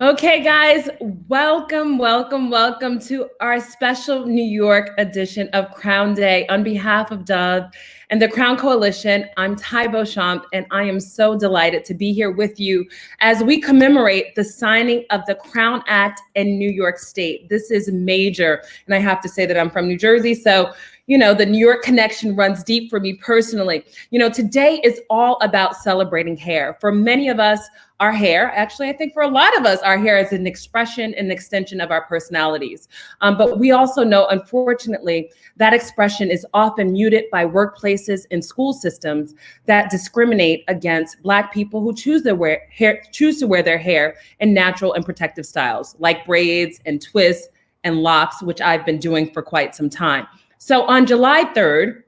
Okay, guys, welcome to our special New York edition of Crown Day. On behalf of Dove and the Crown Coalition, I'm Ty Beauchamp, and I am so delighted to be here with you as we commemorate the signing of the Crown Act in New York State. This is major, and I have to say that I'm from New Jersey, so the New York connection runs deep for me personally. Today is all about celebrating hair. For many of us, our hair, actually, I think for a lot of us, our hair is an expression and extension of our personalities. But we also know, unfortunately, that expression is often muted by workplaces and school systems that discriminate against Black people who choose to wear their hair in natural and protective styles, like braids and twists and locks, which I've been doing for quite some time. So on July 3rd,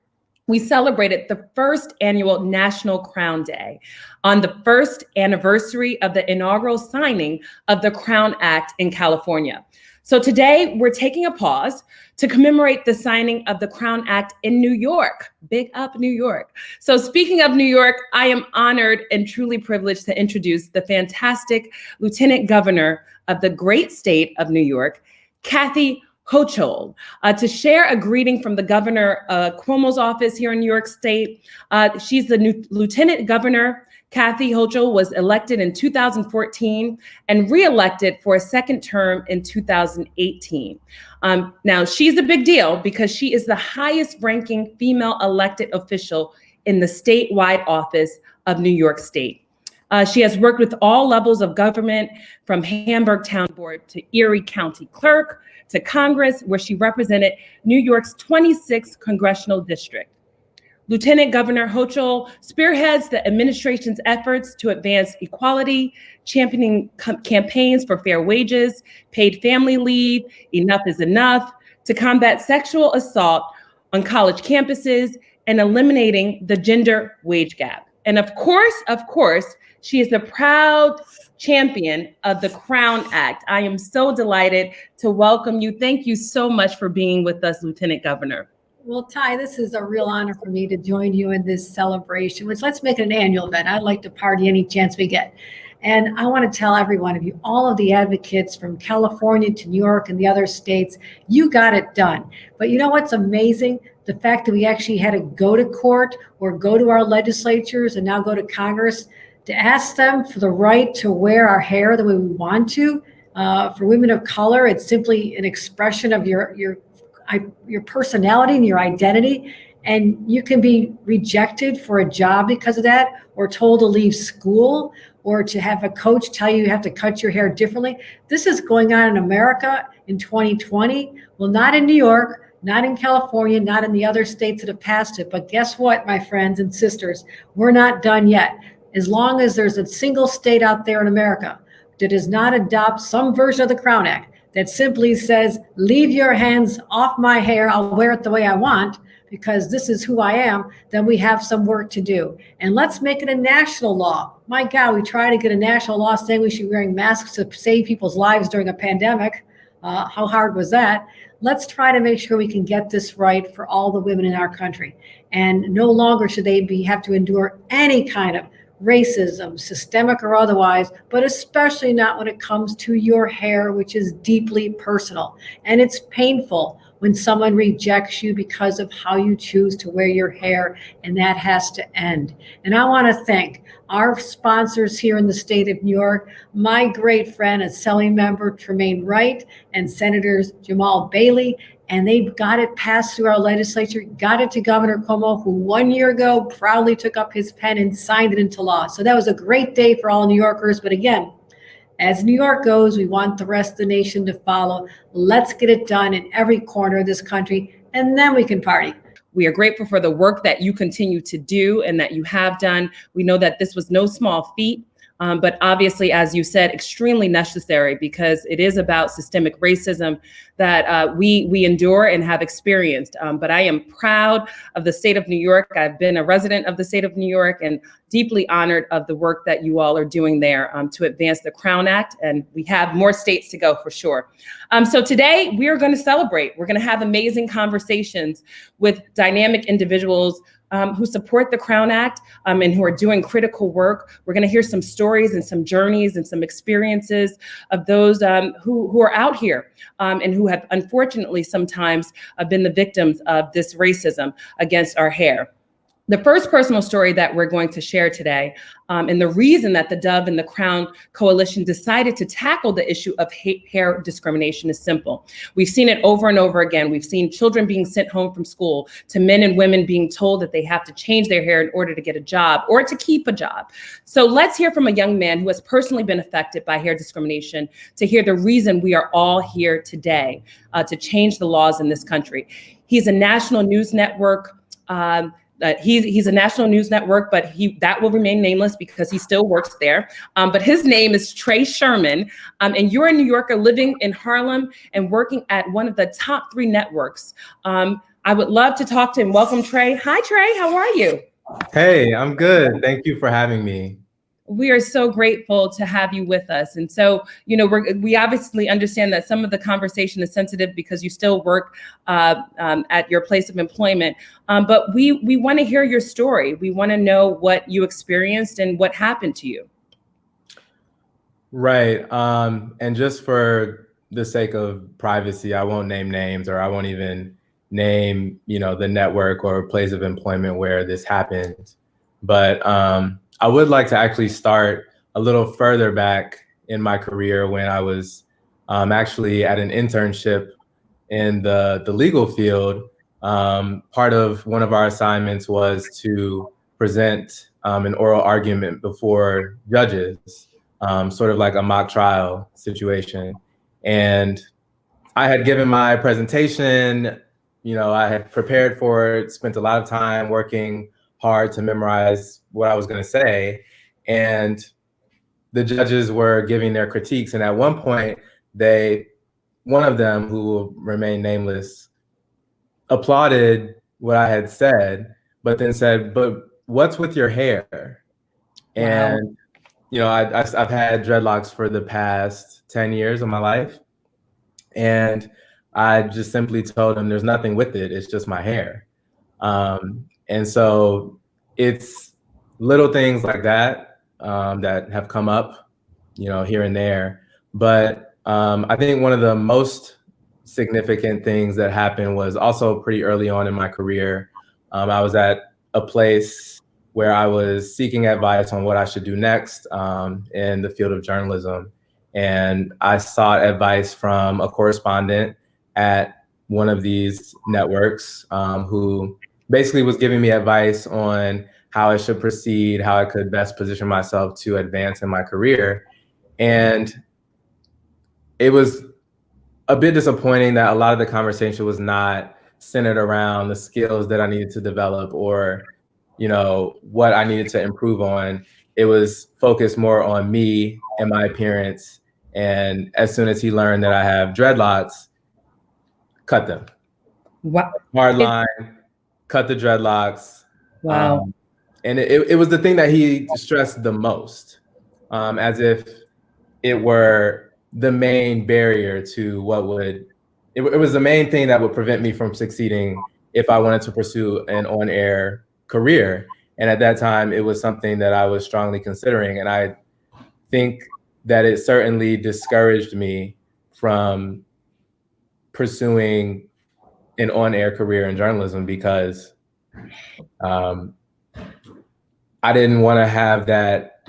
we celebrated the first annual National Crown Day on the first anniversary of the inaugural signing of the Crown Act in California. So today we're taking a pause to commemorate the signing of the Crown Act in New York. Big up New York. So speaking of New York, I am honored and truly privileged to introduce the fantastic Lieutenant Governor of the great state of New York, Kathy Hochul, to share a greeting from the Governor Cuomo's office here in New York State. She's the new Lieutenant Governor. Kathy Hochul was elected in 2014 and re-elected for a second term in 2018. Now, she's a big deal because she is the highest ranking female elected official in the statewide office of New York State. She has worked with all levels of government, from Hamburg Town Board to Erie County Clerk, to Congress, where she represented New York's 26th congressional district. Lieutenant Governor Hochul spearheads the administration's efforts to advance equality, championing campaigns for fair wages, paid family leave, enough is enough, to combat sexual assault on college campuses, and eliminating the gender wage gap. And of course, she is the proud champion of the Crown Act. I am so delighted to welcome you. Thank you so much for being with us, Lieutenant Governor. Well, Ty, this is a real honor for me to join you in this celebration, which let's make it an annual event. I'd like to party any chance we get. And I want to tell every one of you, all of the advocates from California to New York and the other states, you got it done. But you know what's amazing? The fact that we actually had to go to court or go to our legislatures and now go to Congress to ask them for the right to wear our hair the way we want to. For women of color, it's simply an expression of your personality and your identity. And you can be rejected for a job because of that, or told to leave school, or to have a coach tell you have to cut your hair differently. This is going on in America in 2020. Well, not in New York, not in California, not in the other states that have passed it. But guess what, my friends and sisters? We're not done yet. As long as there's a single state out there in America that does not adopt some version of the Crown Act that simply says, leave your hands off my hair, I'll wear it the way I want, because this is who I am, then we have some work to do. And let's make it a national law. My God, we try to get a national law saying we should be wearing masks to save people's lives during a pandemic. How hard was that? Let's try to make sure we can get this right for all the women in our country. And no longer should they have to endure any kind of racism, systemic or otherwise, but especially not when it comes to your hair, which is deeply personal. And it's painful when someone rejects you because of how you choose to wear your hair, and that has to end. And I want to thank our sponsors here in the state of New York, my great friend, Assembly Member Tremaine Wright, and Senators Jamal Bailey, and they got it passed through our legislature, got it to Governor Cuomo, who 1 year ago proudly took up his pen and signed it into law. So that was a great day for all New Yorkers. But again, as New York goes, we want the rest of the nation to follow. Let's get it done in every corner of this country, and then we can party. We are grateful for the work that you continue to do and that you have done. We know that this was no small feat. But obviously, as you said, extremely necessary because it is about systemic racism that we endure and have experienced. But I am proud of the state of New York. I've been a resident of the state of New York and deeply honored of the work that you all are doing there to advance the Crown Act, and we have more states to go for sure. So today we are going to celebrate. We're going to have amazing conversations with dynamic individuals who support the Crown Act and who are doing critical work. We're going to hear some stories and some journeys and some experiences of those who are out here and who have unfortunately sometimes been the victims of this racism against our hair. The first personal story that we're going to share today, and the reason that the Dove and the Crown Coalition decided to tackle the issue of hair discrimination is simple. We've seen it over and over again. We've seen children being sent home from school, to men and women being told that they have to change their hair in order to get a job or to keep a job. So let's hear from a young man who has personally been affected by hair discrimination to hear the reason we are all here today to change the laws in this country. He's a national news network. He's a national news network, but that will remain nameless because he still works there. But his name is Trey Sherman, and you're a New Yorker living in Harlem and working at one of the top 3 networks. I would love to talk to him. Welcome, Trey. Hi, Trey. How are you? Hey, I'm good. Thank you for having me. We are so grateful to have you with us. And so, we obviously understand that some of the conversation is sensitive because you still work at your place of employment. But we want to hear your story. We want to know what you experienced and what happened to you. Right. And just for the sake of privacy, I won't name names, or I won't even name, the network or place of employment where this happened. But I would like to actually start a little further back in my career when I was actually at an internship in the legal field. Part of one of our assignments was to present an oral argument before judges, sort of like a mock trial situation. And I had given my presentation, I had prepared for it, spent a lot of time working hard to memorize what I was going to say. And the judges were giving their critiques. And at one point, one of them, who will remain nameless, applauded what I had said, but then said, "But what's with your hair?" Wow. And, I've had dreadlocks for the past 10 years of my life. And I just simply told him, "There's nothing with it. It's just my hair." And so it's little things like that that have come up, here and there. But I think one of the most significant things that happened was also pretty early on in my career. I was at a place where I was seeking advice on what I should do next in the field of journalism. And I sought advice from a correspondent at one of these networks who basically was giving me advice on how I should proceed, how I could best position myself to advance in my career. And it was a bit disappointing that a lot of the conversation was not centered around the skills that I needed to develop or, what I needed to improve on. It was focused more on me and my appearance. And as soon as he learned that I have dreadlocks, cut them. Wow. Hard line. Cut the dreadlocks. Wow. And it was the thing that he stressed the most, as if it were the main barrier to it was the main thing that would prevent me from succeeding if I wanted to pursue an on-air career. And at that time, it was something that I was strongly considering. And I think that it certainly discouraged me from pursuing an on-air career in journalism because I didn't want to have that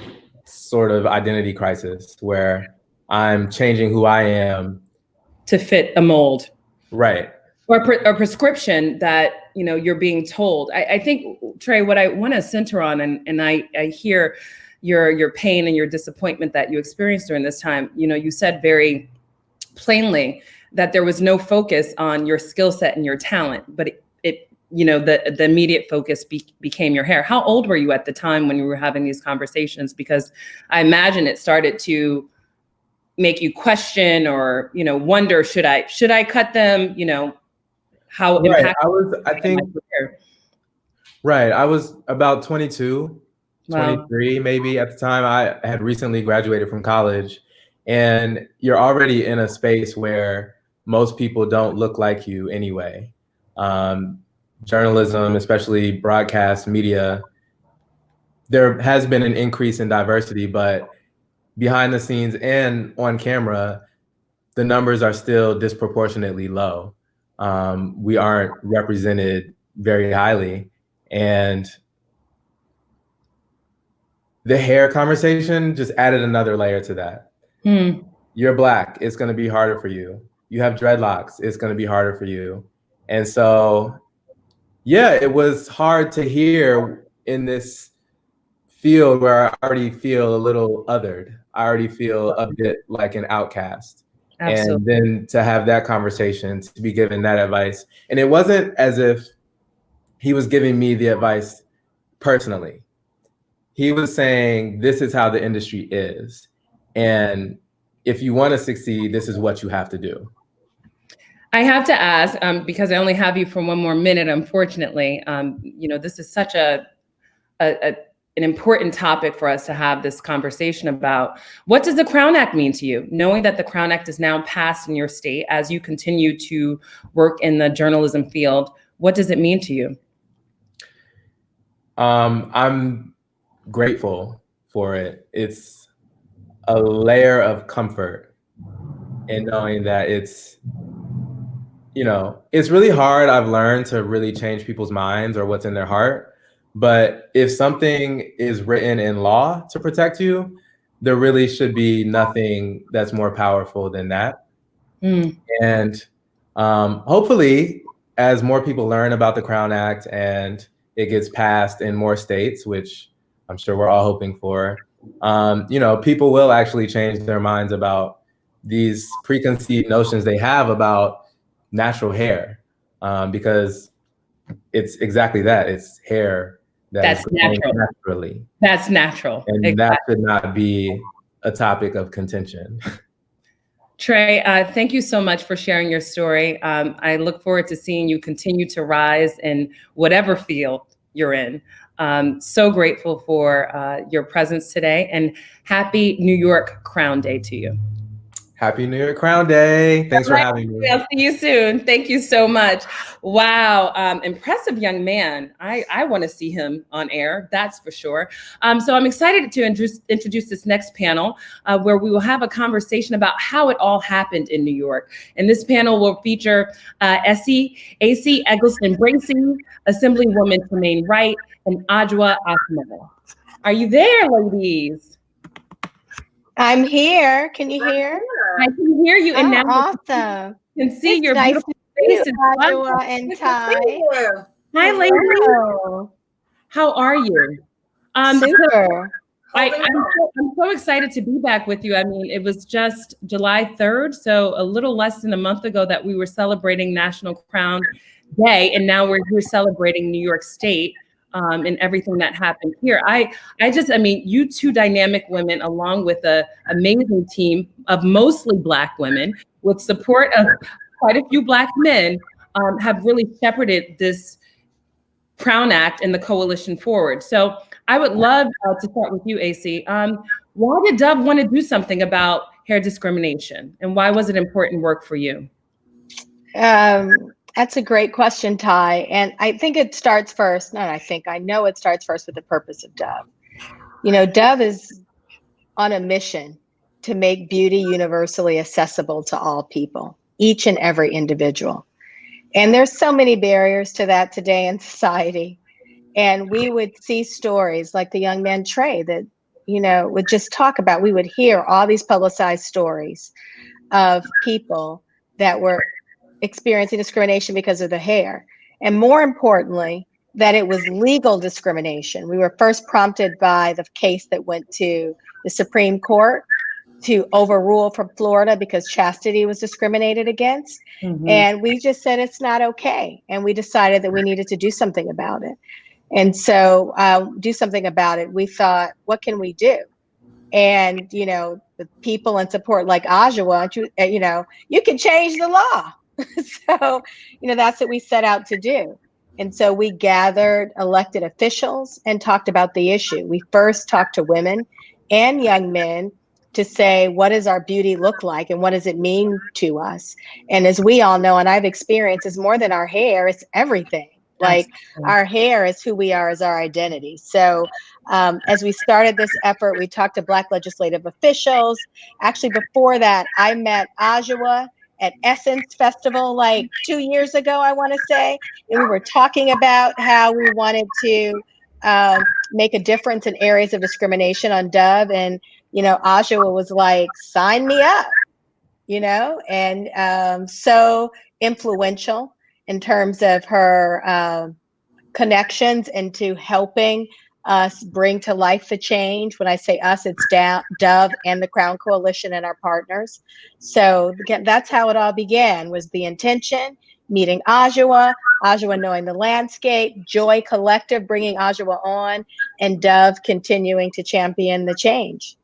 sort of identity crisis where I'm changing who I am to fit a mold. Right. Or a prescription that, you're being told. I think, Trey, what I want to center on, and I hear your pain and your disappointment that you experienced during this time. You said very plainly that there was no focus on your skill set and your talent, but the immediate focus became your hair. How old were you at the time when you were having these conversations? Because I imagine it started to make you question or, wonder, should I cut them? How right. impactful I was about 22. Wow. 23 maybe at the time. I had recently graduated from college, and you're already in a space where most people don't look like you anyway. Journalism, especially broadcast media, there has been an increase in diversity, but behind the scenes and on camera, the numbers are still disproportionately low. We aren't represented very highly. And the hair conversation just added another layer to that. You're Black, it's going to be harder for you. You have dreadlocks, it's going to be harder for you. And so, yeah, it was hard to hear in this field where I already feel a little othered. I already feel a bit like an outcast. Absolutely. And then to have that conversation, to be given that advice. And it wasn't as if he was giving me the advice personally. He was saying, this is how the industry is. And if you want to succeed, this is what you have to do. I have to ask, because I only have you for one more minute, unfortunately. You know, this is such an important topic for us to have this conversation about. What does the Crown Act mean to you? Knowing that the Crown Act is now passed in your state as you continue to work in the journalism field, what does it mean to you? I'm grateful for it. It's a layer of comfort in knowing that it's, you know, it's really hard. I've learned to really change people's minds or what's in their heart. But if something is written in law to protect you, there really should be nothing that's more powerful than that. And hopefully, as more people learn about the Crown Act and it gets passed in more states, which I'm sure we're all hoping for, you know, people will actually change their minds about these preconceived notions they have about natural hair, because it's exactly that. It's hair that's natural. Naturally. That's natural. And exactly. That should not be a topic of contention. Trey, thank you so much for sharing your story. I look forward to seeing you continue to rise in whatever field you're in. So grateful for your presence today, and happy New York Crown Day to you. Happy New York Crown Day. Thanks for having me. I'll see you soon. Thank you so much. Wow. Impressive young man. I want to see him on air. That's for sure. So I'm excited to introduce this next panel where we will have a conversation about how it all happened in New York. And this panel will feature AC Eggleston-Bracey, Assemblywoman Tremaine Wright, and Adjoa Asmall. Are you there, ladies? I'm here. Can you hear? I can hear you. And now awesome. You can see it's your nice beautiful faces. Adjoa and Ty. Hi, ladies. Hello. How are you? Super. I'm so excited to be back with you. I mean, it was just July 3rd, so a little less than a month ago that we were celebrating National Crown Day, and now we're here celebrating New York State. And everything that happened here. I mean, you two dynamic women, along with an amazing team of mostly Black women, with support of quite a few Black men, have really shepherded this Crown Act and the coalition forward. So I would love to start with you, AC. Why did Dove want to do something about hair discrimination, and why was it important work for you? That's a great question, Ty. And I think it starts first, I know it starts first with the purpose of Dove. You know, Dove is on a mission to make beauty universally accessible to all people, each and every individual. And there's so many barriers to that today in society. And we would see stories like the young man Trey that, you know, would just talk about, we would hear all these publicized stories of people that were experiencing discrimination because of the hair. And more importantly, that it was legal discrimination. We were first prompted by the case that went to the Supreme Court to overrule from Florida because chastity was discriminated against. And we just said, it's not okay. And we decided that we needed to do something about it. And so do something about it. We thought, what can we do? And, you know, the people in support like Adjoa, you can change the law. So, you know, that's what we set out to do. And so we gathered elected officials and talked about the issue. We first talked to women and young men to say, what does our beauty look like and what does it mean to us? And as we all know, and I've experienced, it's more than our hair, it's everything. Like our hair is who we are as our identity. So as we started this effort, we talked to Black legislative officials. Actually, before that, I met Ajwa at Essence Festival like 2 years ago, I want to say. And we were talking about how we wanted to make a difference in areas of discrimination on Dove. And, you know, Ajwa was like, sign me up, you know, and so influential in terms of her connections into helping us bring to life the change. When I say us, it's Dove and the Crown Coalition and our partners. So again, that's how it all began, was the intention, meeting Ajwa knowing the landscape, Joy Collective bringing Ajwa on, and Dove continuing to champion the change.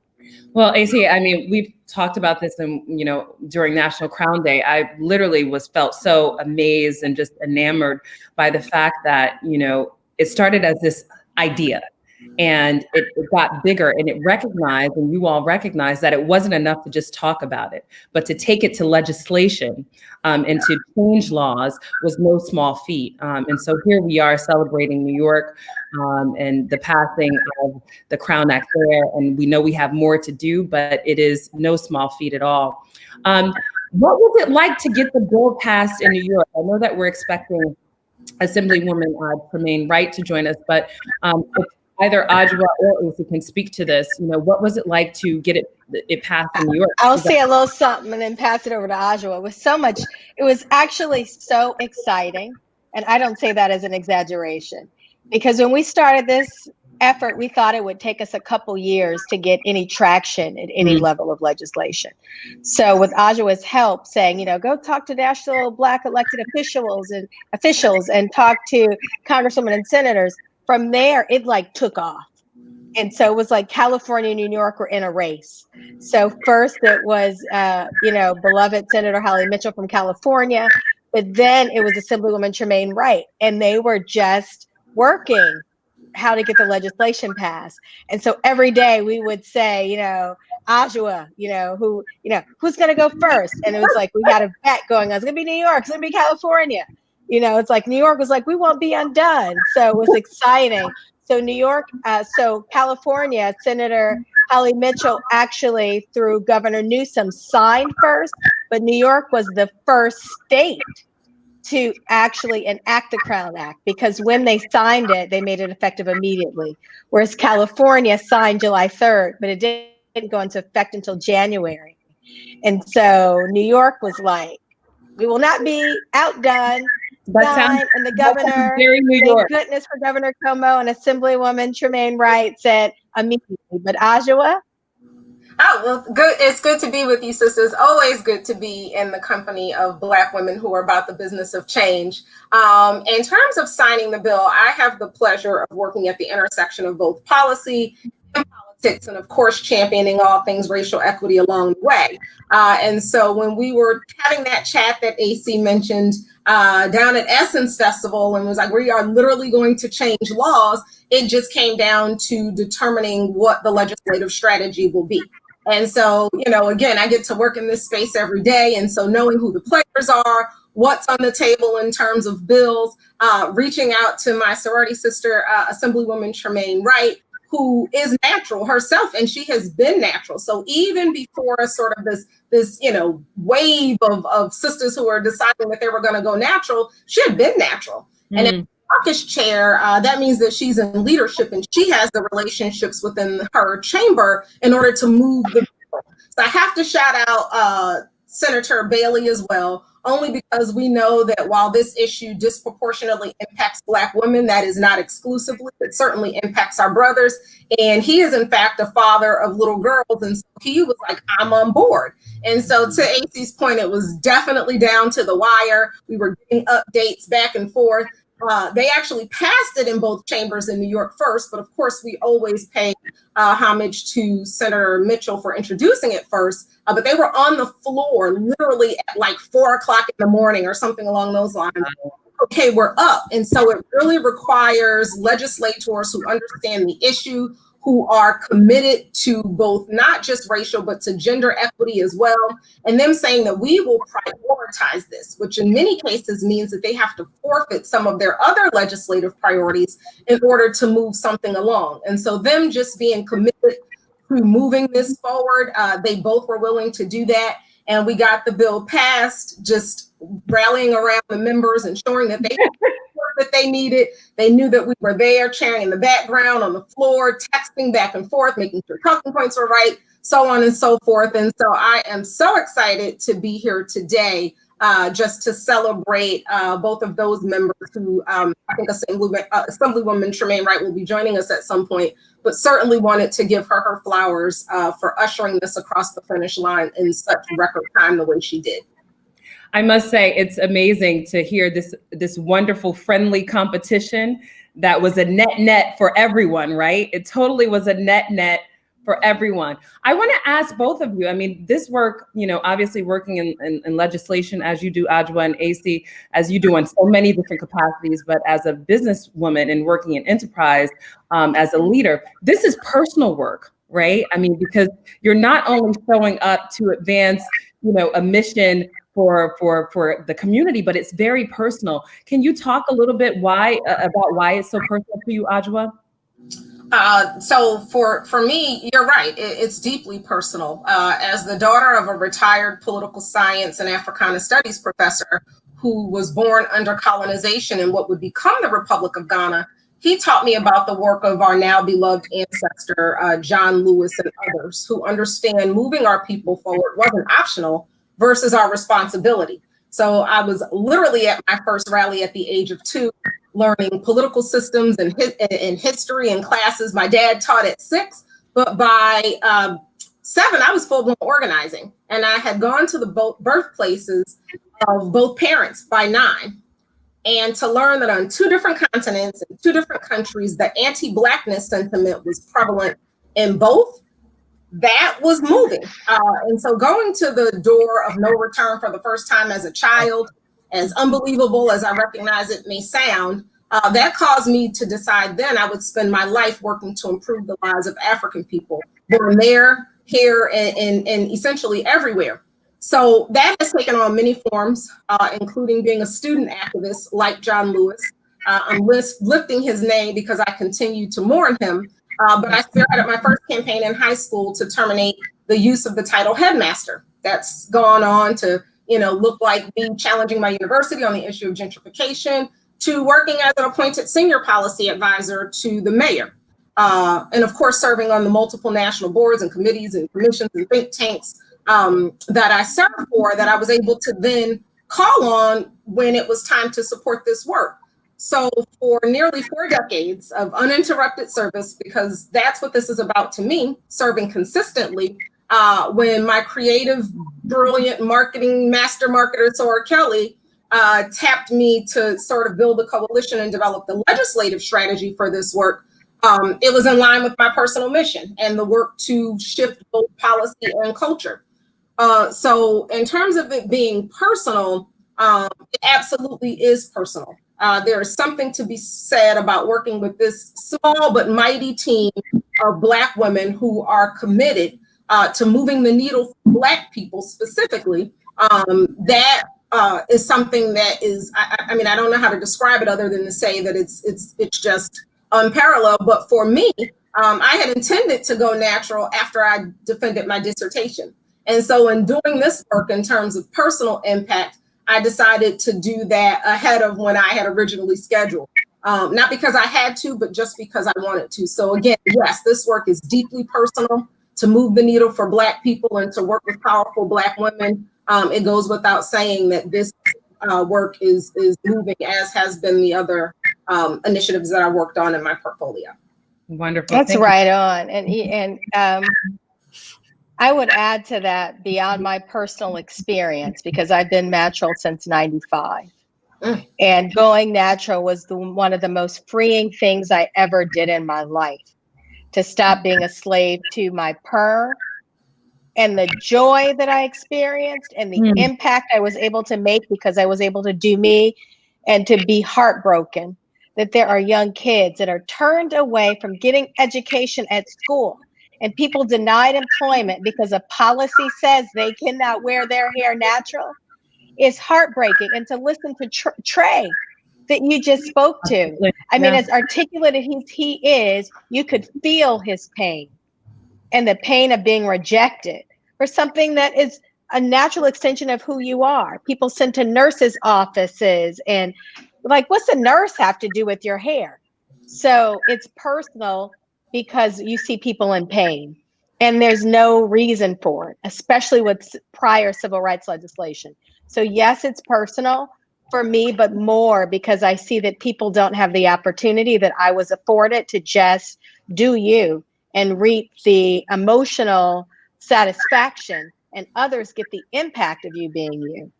Well, AC, I mean, we've talked about this, and you know, during National Crown Day, I literally felt so amazed and just enamored by the fact that, you know, it started as this idea, and it got bigger, and it recognized, and you all recognized, that it wasn't enough to just talk about it, but to take it to legislation and to change laws was no small feat. And so here we are celebrating New York and the passing of the Crown Act there, and we know we have more to do, but it is no small feat at all. What was it like to get the bill passed in New York? I know that we're expecting Assemblywoman Tremaine Wright to join us, but if either Ajwa or AC can speak to this, you know, what was it like to get it passed in New York? I'll say a little something and then pass it over to Ajwa. It was actually so exciting. And I don't say that as an exaggeration, because when we started this effort, we thought it would take us a couple years to get any traction at any level of legislation. So with Ajwa's help saying, you know, go talk to national Black elected officials and talk to congresswomen and senators, from there, it like took off. And so it was like California and New York were in a race. So first it was, you know, beloved Senator Holly Mitchell from California, but then it was Assemblywoman Tremaine Wright, and they were just working how to get the legislation passed. And so every day we would say, you know, Ajwa, who's going to go first? And it was like, we got a bet going on. It's going to be New York. It's going to be California. You know, it's like New York was like, we won't be undone. So it was exciting. So New York, so California, Senator Holly Mitchell actually, through Governor Newsom, signed first, but New York was the first state to actually enact the Crown Act, because when they signed it, they made it effective immediately. Whereas California signed July 3rd, but it didn't go into effect until January. And so New York was like, we will not be outdone. And the governor, very New York. Thank goodness for Governor Cuomo, and Assemblywoman Tremaine Wright said immediately. But Ajwa? Oh, well, good. It's good to be with you, sisters. Always good to be in the company of Black women who are about the business of change. In terms of signing the bill, I have the pleasure of working at the intersection of both policy and politics, and of course, championing all things racial equity along the way. And so when we were having that chat that AC mentioned down at Essence Festival, and was like, we are literally going to change laws, it just came down to determining what the legislative strategy will be. And so, you know, again, I get to work in this space every day. And so knowing who the players are, what's on the table in terms of bills, reaching out to my sorority sister, Assemblywoman Tremaine Wright, who is natural herself, and she has been natural. So even before sort of this you know, wave of sisters who are deciding that they were going to go natural, she had been natural. And in the caucus chair, that means that she's in leadership, and she has the relationships within her chamber in order to move the bill. So I have to shout out Senator Bailey as well, only because we know that while this issue disproportionately impacts Black women, that is not exclusively, it certainly impacts our brothers. And he is in fact a father of little girls. And so he was like, I'm on board. And so to AC's point, it was definitely down to the wire. We were getting updates back and forth. They actually passed it in both chambers in New York first, but of course we always pay homage to Senator Mitchell for introducing it first. But they were on the floor literally at like 4 o'clock in the morning or something along those lines, okay, we're up. And so it really requires legislators who understand the issue, who are committed to both not just racial, but to gender equity as well. And them saying that we will prioritize this, which in many cases means that they have to forfeit some of their other legislative priorities in order to move something along. And so them just being committed to moving this forward, they both were willing to do that. And we got the bill passed, just rallying around the members, ensuring that they needed. They knew that we were there, cheering in the background, on the floor, texting back and forth, making sure talking points were right, so on and so forth. And so I am so excited to be here today, just to celebrate both of those members who I think Assemblywoman Tremaine Wright will be joining us at some point, but certainly wanted to give her flowers for ushering this across the finish line in such record time the way she did. I must say, it's amazing to hear this wonderful, friendly competition that was a net for everyone, right? It totally was a net for everyone. I want to ask both of you, I mean, this work, obviously working in legislation as you do, Adwoa, and AC, as you do in so many different capacities, but as a businesswoman and working in enterprise, as a leader, this is personal work, right? I mean, because you're not only showing up to advance, a mission for the community, but it's very personal. Can you talk a little bit about why it's so personal for you, Adwoa? So for me, you're right. It's deeply personal. As the daughter of a retired political science and Africana studies professor who was born under colonization in what would become the Republic of Ghana, he taught me about the work of our now beloved ancestor, John Lewis, and others who understand moving our people forward wasn't optional versus our responsibility. So I was literally at my first rally at the age of 2, learning political systems and history in classes my dad taught at 6, but by 7, I was full-blown organizing. And I had gone to the birthplaces of both parents by 9. And to learn that on 2 different continents and 2 different countries, the anti-Blackness sentiment was prevalent in both, that was moving. And so going to the door of no return for the first time as a child, as unbelievable as I recognize it may sound, that caused me to decide then I would spend my life working to improve the lives of African people, born there, here, and essentially everywhere. So that has taken on many forms, including being a student activist like John Lewis. I'm lifting his name because I continue to mourn him. But I spearheaded my first campaign in high school to terminate the use of the title headmaster. That's gone on to, look like me challenging my university on the issue of gentrification, to working as an appointed senior policy advisor to the mayor. And of course, serving on the multiple national boards and committees and commissions and think tanks that I served for, that I was able to then call on when it was time to support this work. So for nearly 4 decades of uninterrupted service, because that's what this is about to me, serving consistently, when my creative, brilliant marketing master marketer, Sora Kelly, tapped me to sort of build a coalition and develop the legislative strategy for this work, it was in line with my personal mission and the work to shift both policy and culture. So in terms of it being personal, it absolutely is personal. There is something to be said about working with this small but mighty team of Black women who are committed to moving the needle for Black people specifically. That is something that is, I mean, I don't know how to describe it other than to say that it's just unparalleled. But for me, I had intended to go natural after I defended my dissertation. And so in doing this work in terms of personal impact, I decided to do that ahead of when I had originally scheduled. Not because I had to, but just because I wanted to. So again, yes, this work is deeply personal, to move the needle for Black people and to work with powerful Black women. It goes without saying that this work is moving, as has been the other initiatives that I worked on in my portfolio. Wonderful. That's right on. And I would add to that, beyond my personal experience, because I've been natural since 95. And going natural was one of the most freeing things I ever did in my life, to stop being a slave to my perm, and the joy that I experienced and the impact I was able to make because I was able to do me and to be heartbroken that there are young kids that are turned away from getting education at school and people denied employment because a policy says they cannot wear their hair natural is heartbreaking. And to listen to Trey that you just spoke to, I mean, as articulate as he is, you could feel his pain and the pain of being rejected for something that is a natural extension of who you are. People sent to nurses' offices and like, what's a nurse have to do with your hair? So it's personal because you see people in pain and there's no reason for it, especially with prior civil rights legislation. So yes, it's personal for me, but more because I see that people don't have the opportunity that I was afforded to just do you and reap the emotional satisfaction, and others get the impact of you being you.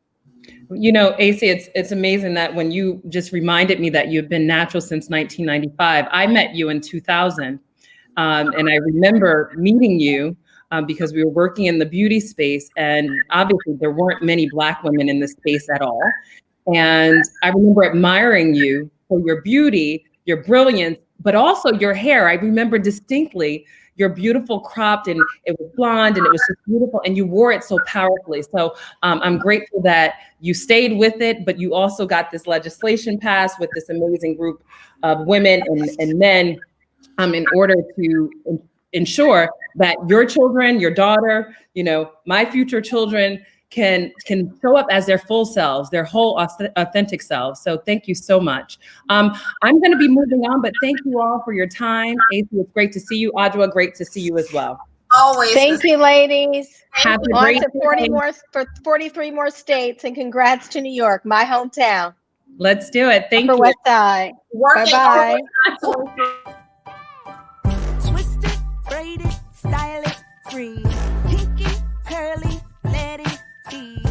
You know, AC, it's amazing that when you just reminded me that you've been natural since 1995, I met you in 2000. And I remember meeting you because we were working in the beauty space, and obviously there weren't many Black women in the space at all. And I remember admiring you for your beauty, your brilliance, but also your hair. I remember distinctly your beautiful cropped, and it was blonde and it was just beautiful, and you wore it so powerfully. So I'm grateful that you stayed with it, but you also got this legislation passed with this amazing group of women and men in order to ensure that your children, your daughter, you know, my future children can show up as their full selves, their whole authentic selves. So thank you so much. I'm going to be moving on, but thank you all for your time. AC, it's great to see you. Audra, great to see you as well. Always. Thank you, ladies. Have a On great to 43 more states, and congrats to New York, my hometown. Let's do it. Thank Upper you. West Side. Bye-bye. Twist it, braid it, style it, free. Pinky, curly, let it be.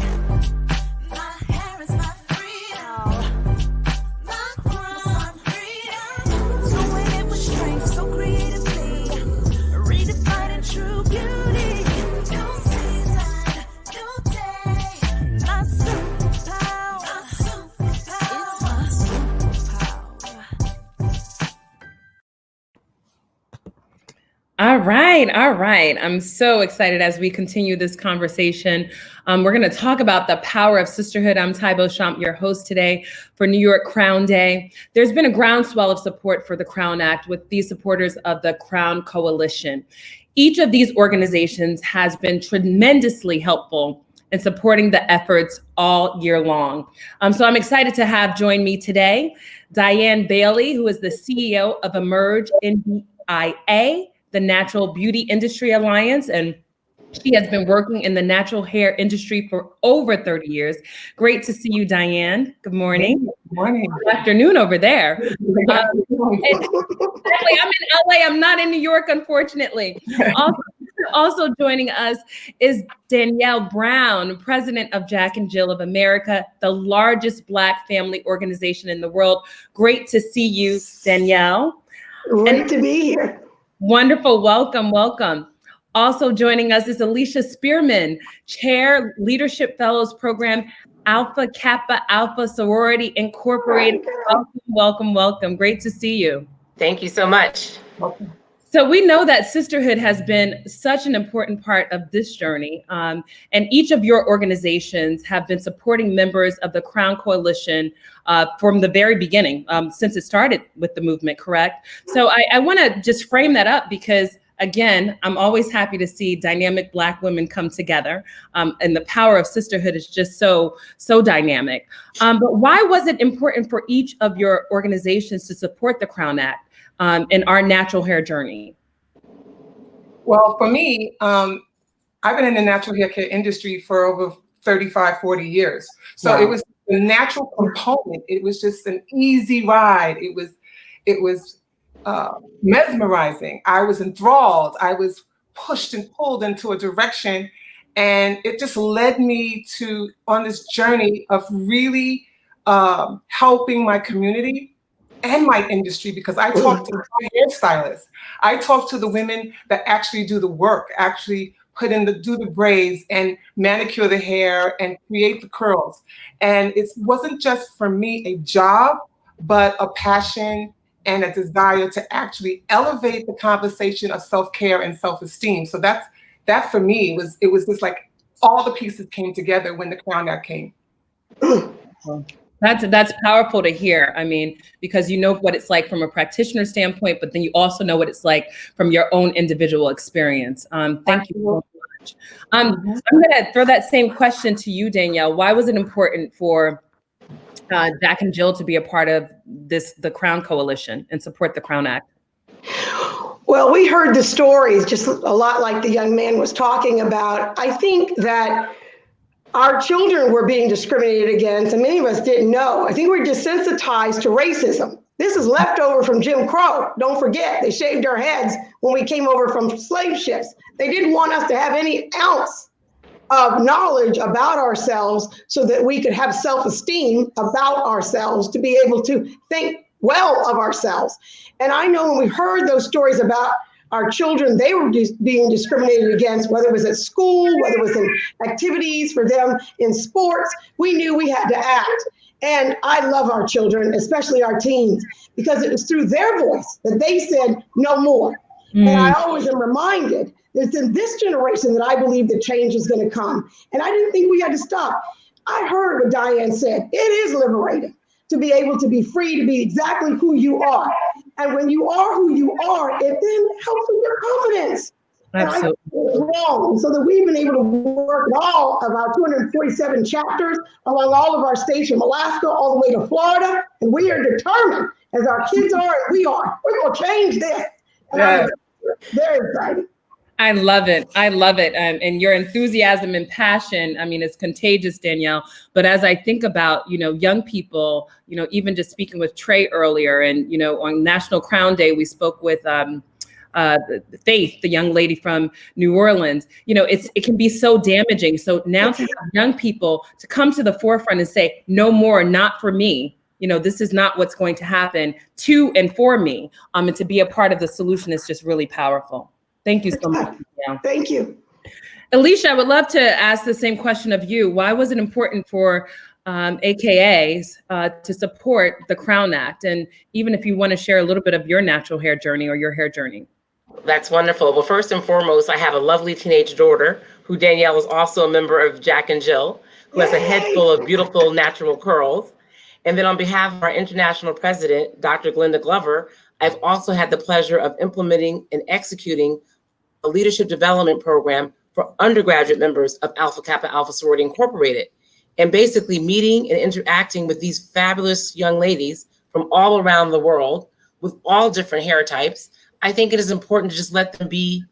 My hair is my freedom. My crown is my freedom. Doing it with strength, so creatively. Redefining true beauty. New season, new day. My superpower. My superpower. It's my superpower. All right. I'm so excited as we continue this conversation. We're going to talk about the power of sisterhood. I'm Ty Beauchamp, your host today for New York Crown Day. There's been a groundswell of support for the Crown Act with these supporters of the Crown Coalition. Each of these organizations has been tremendously helpful in supporting the efforts all year long. So I'm excited to have join me today, Diane Bailey, who is the CEO of Emerge NBIA, the Natural Beauty Industry Alliance, and she has been working in the natural hair industry for over 30 years. Great to see you, Diane. Good morning. Good morning. Good afternoon over there. And I'm in LA. I'm not in New York, unfortunately. Also joining us is Danielle Brown, president of Jack and Jill of America, the largest Black family organization in the world. Great to see you, Danielle. Great to be here. Wonderful. Welcome. Also joining us is Alicia Spearman, Chair, Leadership Fellows Program, Alpha Kappa Alpha Sorority Incorporated. Welcome. Great to see you. Thank you so much. So we know that sisterhood has been such an important part of this journey, and each of your organizations have been supporting members of the Crown Coalition from the very beginning, since it started with the movement, correct? So I want to just frame that up because, again, I'm always happy to see dynamic Black women come together, and the power of sisterhood is just so dynamic. But why was it important for each of your organizations to support the Crown Act in our natural hair journey? Well, for me, I've been in the natural hair care industry for over 35, 40 years. So It was a natural component. It was just an easy ride. It was mesmerizing. I was enthralled. I was pushed and pulled into a direction, and it just led me on this journey of really helping my community and my industry, because I talk to hairstylists. I talk to the women that actually do the work, actually do the braids and manicure the hair and create the curls. And it wasn't just for me a job, but a passion and a desire to actually elevate the conversation of self-care and self-esteem. So that for me it was just like all the pieces came together when the Crown Act came. That's powerful to hear. I mean, because you know what it's like from a practitioner standpoint, but then you also know what it's like from your own individual experience. Thank you so much. I'm going to throw that same question to you, Danielle. Why was it important for Jack and Jill to be a part of the Crown Coalition and support the Crown Act? Well, we heard the stories just a lot like the young man was talking about. I think that our children were being discriminated against, and many of us didn't know. I think we're desensitized to racism. This is leftover from Jim Crow. Don't forget, they shaved our heads when we came over from slave ships. They didn't want us to have any ounce of knowledge about ourselves so that we could have self-esteem about ourselves, to be able to think well of ourselves. And I know when we heard those stories about our children, they were being discriminated against, whether it was at school, whether it was in activities for them in sports, we knew we had to act. And I love our children, especially our teens, because it was through their voice that they said no more. And I always am reminded that it's in this generation that I believe the change is going to come. And I didn't think we had to stop. I heard what Diane said. It is liberating to be able to be free, to be exactly who you are. And when you are who you are, it then helps with your confidence. Absolutely. And I think it's wrong. So that we've been able to work all of our 247 chapters along all of our states from Alaska all the way to Florida. And we are determined, as our kids are and we are, we're going to change this. And very excited. I love it. I love it. And your enthusiasm and passion, I mean, it's contagious, Danielle. But as I think about, young people, even just speaking with Trey earlier, and, on National Crown Day, we spoke with Faith, the young lady from New Orleans. It can be so damaging. So now to have young people to come to the forefront and say, no more, not for me. This is not what's going to happen to and for me. And to be a part of the solution is just really powerful. Thank you so much. Thank you. Alicia, I would love to ask the same question of you. Why was it important for AKAs to support the Crown Act? And even if you want to share a little bit of your natural hair journey or your hair journey. That's wonderful. Well, first and foremost, I have a lovely teenage daughter who Danielle is also a member of Jack and Jill, who has a head full of beautiful natural curls. And then on behalf of our international president, Dr. Glenda Glover, I've also had the pleasure of implementing and executing a leadership development program for undergraduate members of Alpha Kappa Alpha Sorority Incorporated, and basically meeting and interacting with these fabulous young ladies from all around the world with all different hair types. I think it is important to just let them be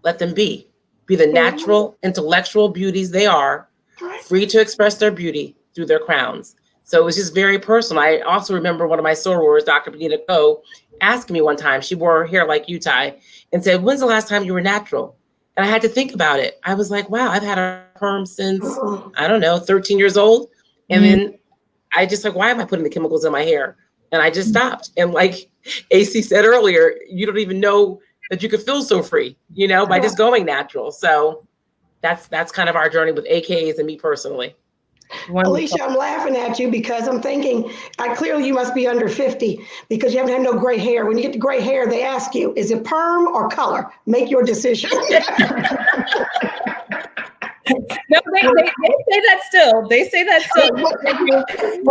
the natural, intellectual beauties they are, free to express their beauty through their crowns. So it was just very personal. I also remember one of my sorors, Dr. Benita Coe, asking me one time, she wore her hair like you, Ty, and said, when's the last time you were natural? And I had to think about it. I was like, wow, I've had a perm since, 13 years old. And then I just like, why am I putting the chemicals in my hair? And I just stopped. And like AC said earlier, you don't even know that you could feel so free, by just going natural. So that's kind of our journey with AKAs and me personally. Wonderful. Alicia, I'm laughing at you because I'm thinking, clearly you must be under 50 because you haven't had no gray hair. When you get to gray hair, they ask you, is it perm or color? Make your decision. No, they say that still. They say that still. It's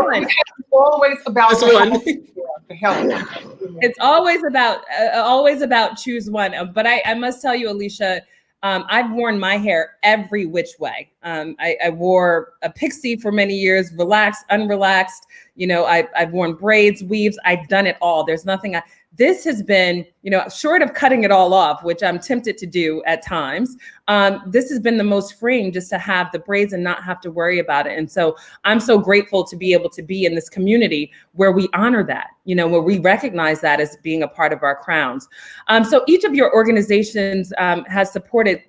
always about the health. It's always about choose one. But I must tell you, Alicia, I've worn my hair every which way. I wore a pixie for many years, relaxed, unrelaxed. I've worn braids, weaves. I've done it all. There's nothing. This has been, short of cutting it all off, which I'm tempted to do at times. This has been the most freeing, just to have the braids and not have to worry about it. And so I'm so grateful to be able to be in this community where we honor that, where we recognize that as being a part of our crowns. So each of your organizations has supported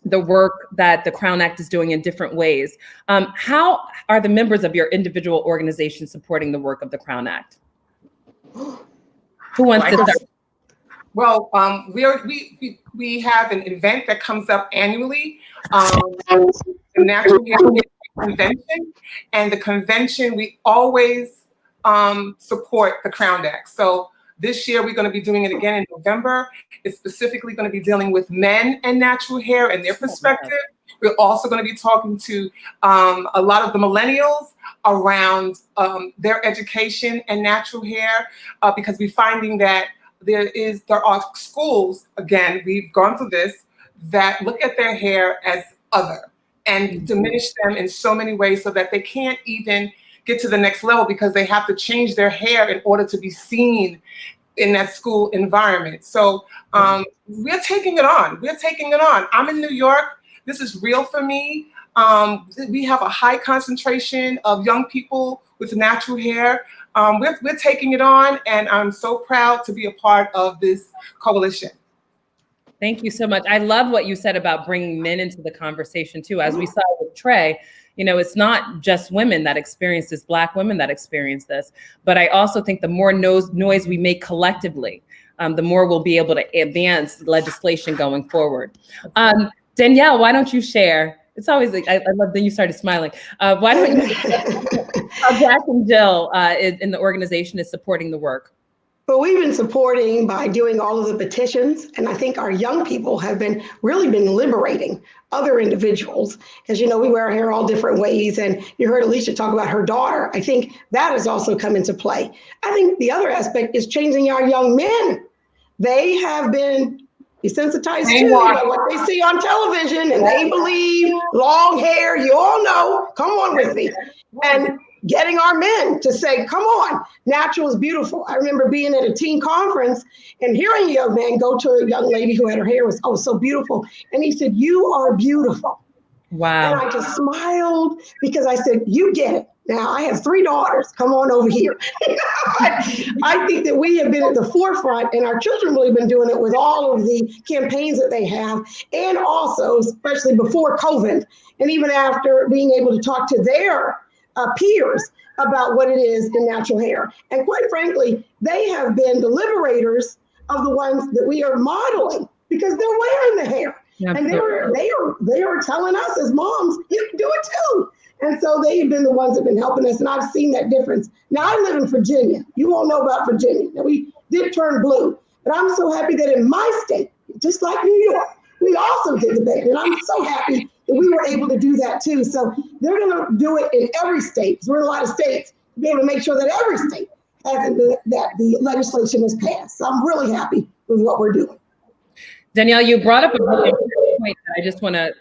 the work that the Crown Act is doing in different ways. How are the members of your individual organizations supporting the work of the Crown Act? Who wants to start? Well, we have an event that comes up annually, the Natural Hair Convention, and the convention we always support the Crown Act. So this year we're going to be doing it again in November. It's specifically going to be dealing with men and natural hair and their perspective. We're also going to be talking to a lot of the millennials around their education and natural hair, because we're finding that there are schools, again, we've gone through this, that look at their hair as other and diminish them in so many ways so that they can't even get to the next level because they have to change their hair in order to be seen in that school environment. So we're taking it on. We're taking it on. I'm in New York. This is real for me. We have a high concentration of young people with natural hair. We're taking it on, and I'm so proud to be a part of this coalition. Thank you so much. I love what you said about bringing men into the conversation too. As we saw with Trey, you know, it's not just women that experience this, Black women that experience this, but I also think the more noise we make collectively, the more we'll be able to advance legislation going forward. Danielle, why don't you share? It's always like, I love that you started smiling. Why don't you how Jack and Jill in the organization is supporting the work? Well, we've been supporting by doing all of the petitions, and I think our young people have really been liberating other individuals. As you know, we wear our hair all different ways, and you heard Alicia talk about her daughter. I think that has also come into play. I think the other aspect is changing our young men. They have been desensitized to what they see on television, and they believe long hair, you all know, come on with me. And getting our men to say, come on, natural is beautiful. I remember being at a teen conference and hearing a young man go to a young lady who had her hair was so beautiful. And he said, you are beautiful. Wow. And I just smiled because I said, you get it. Now I have 3 daughters, come on over here. I think that we have been at the forefront, and our children really been doing it with all of the campaigns that they have. And also, especially before COVID, and even after being able to talk to their peers about what it is in natural hair. And quite frankly, they have been the liberators of the ones that we are modeling because they're wearing the hair. Absolutely. And they are telling us as moms, you can do it too. And so they've been the ones that have been helping us. And I've seen that difference. Now I live in Virginia. You all know about Virginia. Now, we did turn blue, but I'm so happy that in my state, just like New York, we also did the ban. And I'm so happy that we were able to do that too. So they're going to do it in every state. So we're in a lot of states to be able to make sure that every state has that the legislation is passed. So I'm really happy with what we're doing. Danielle, you brought up a really important point that I just want to,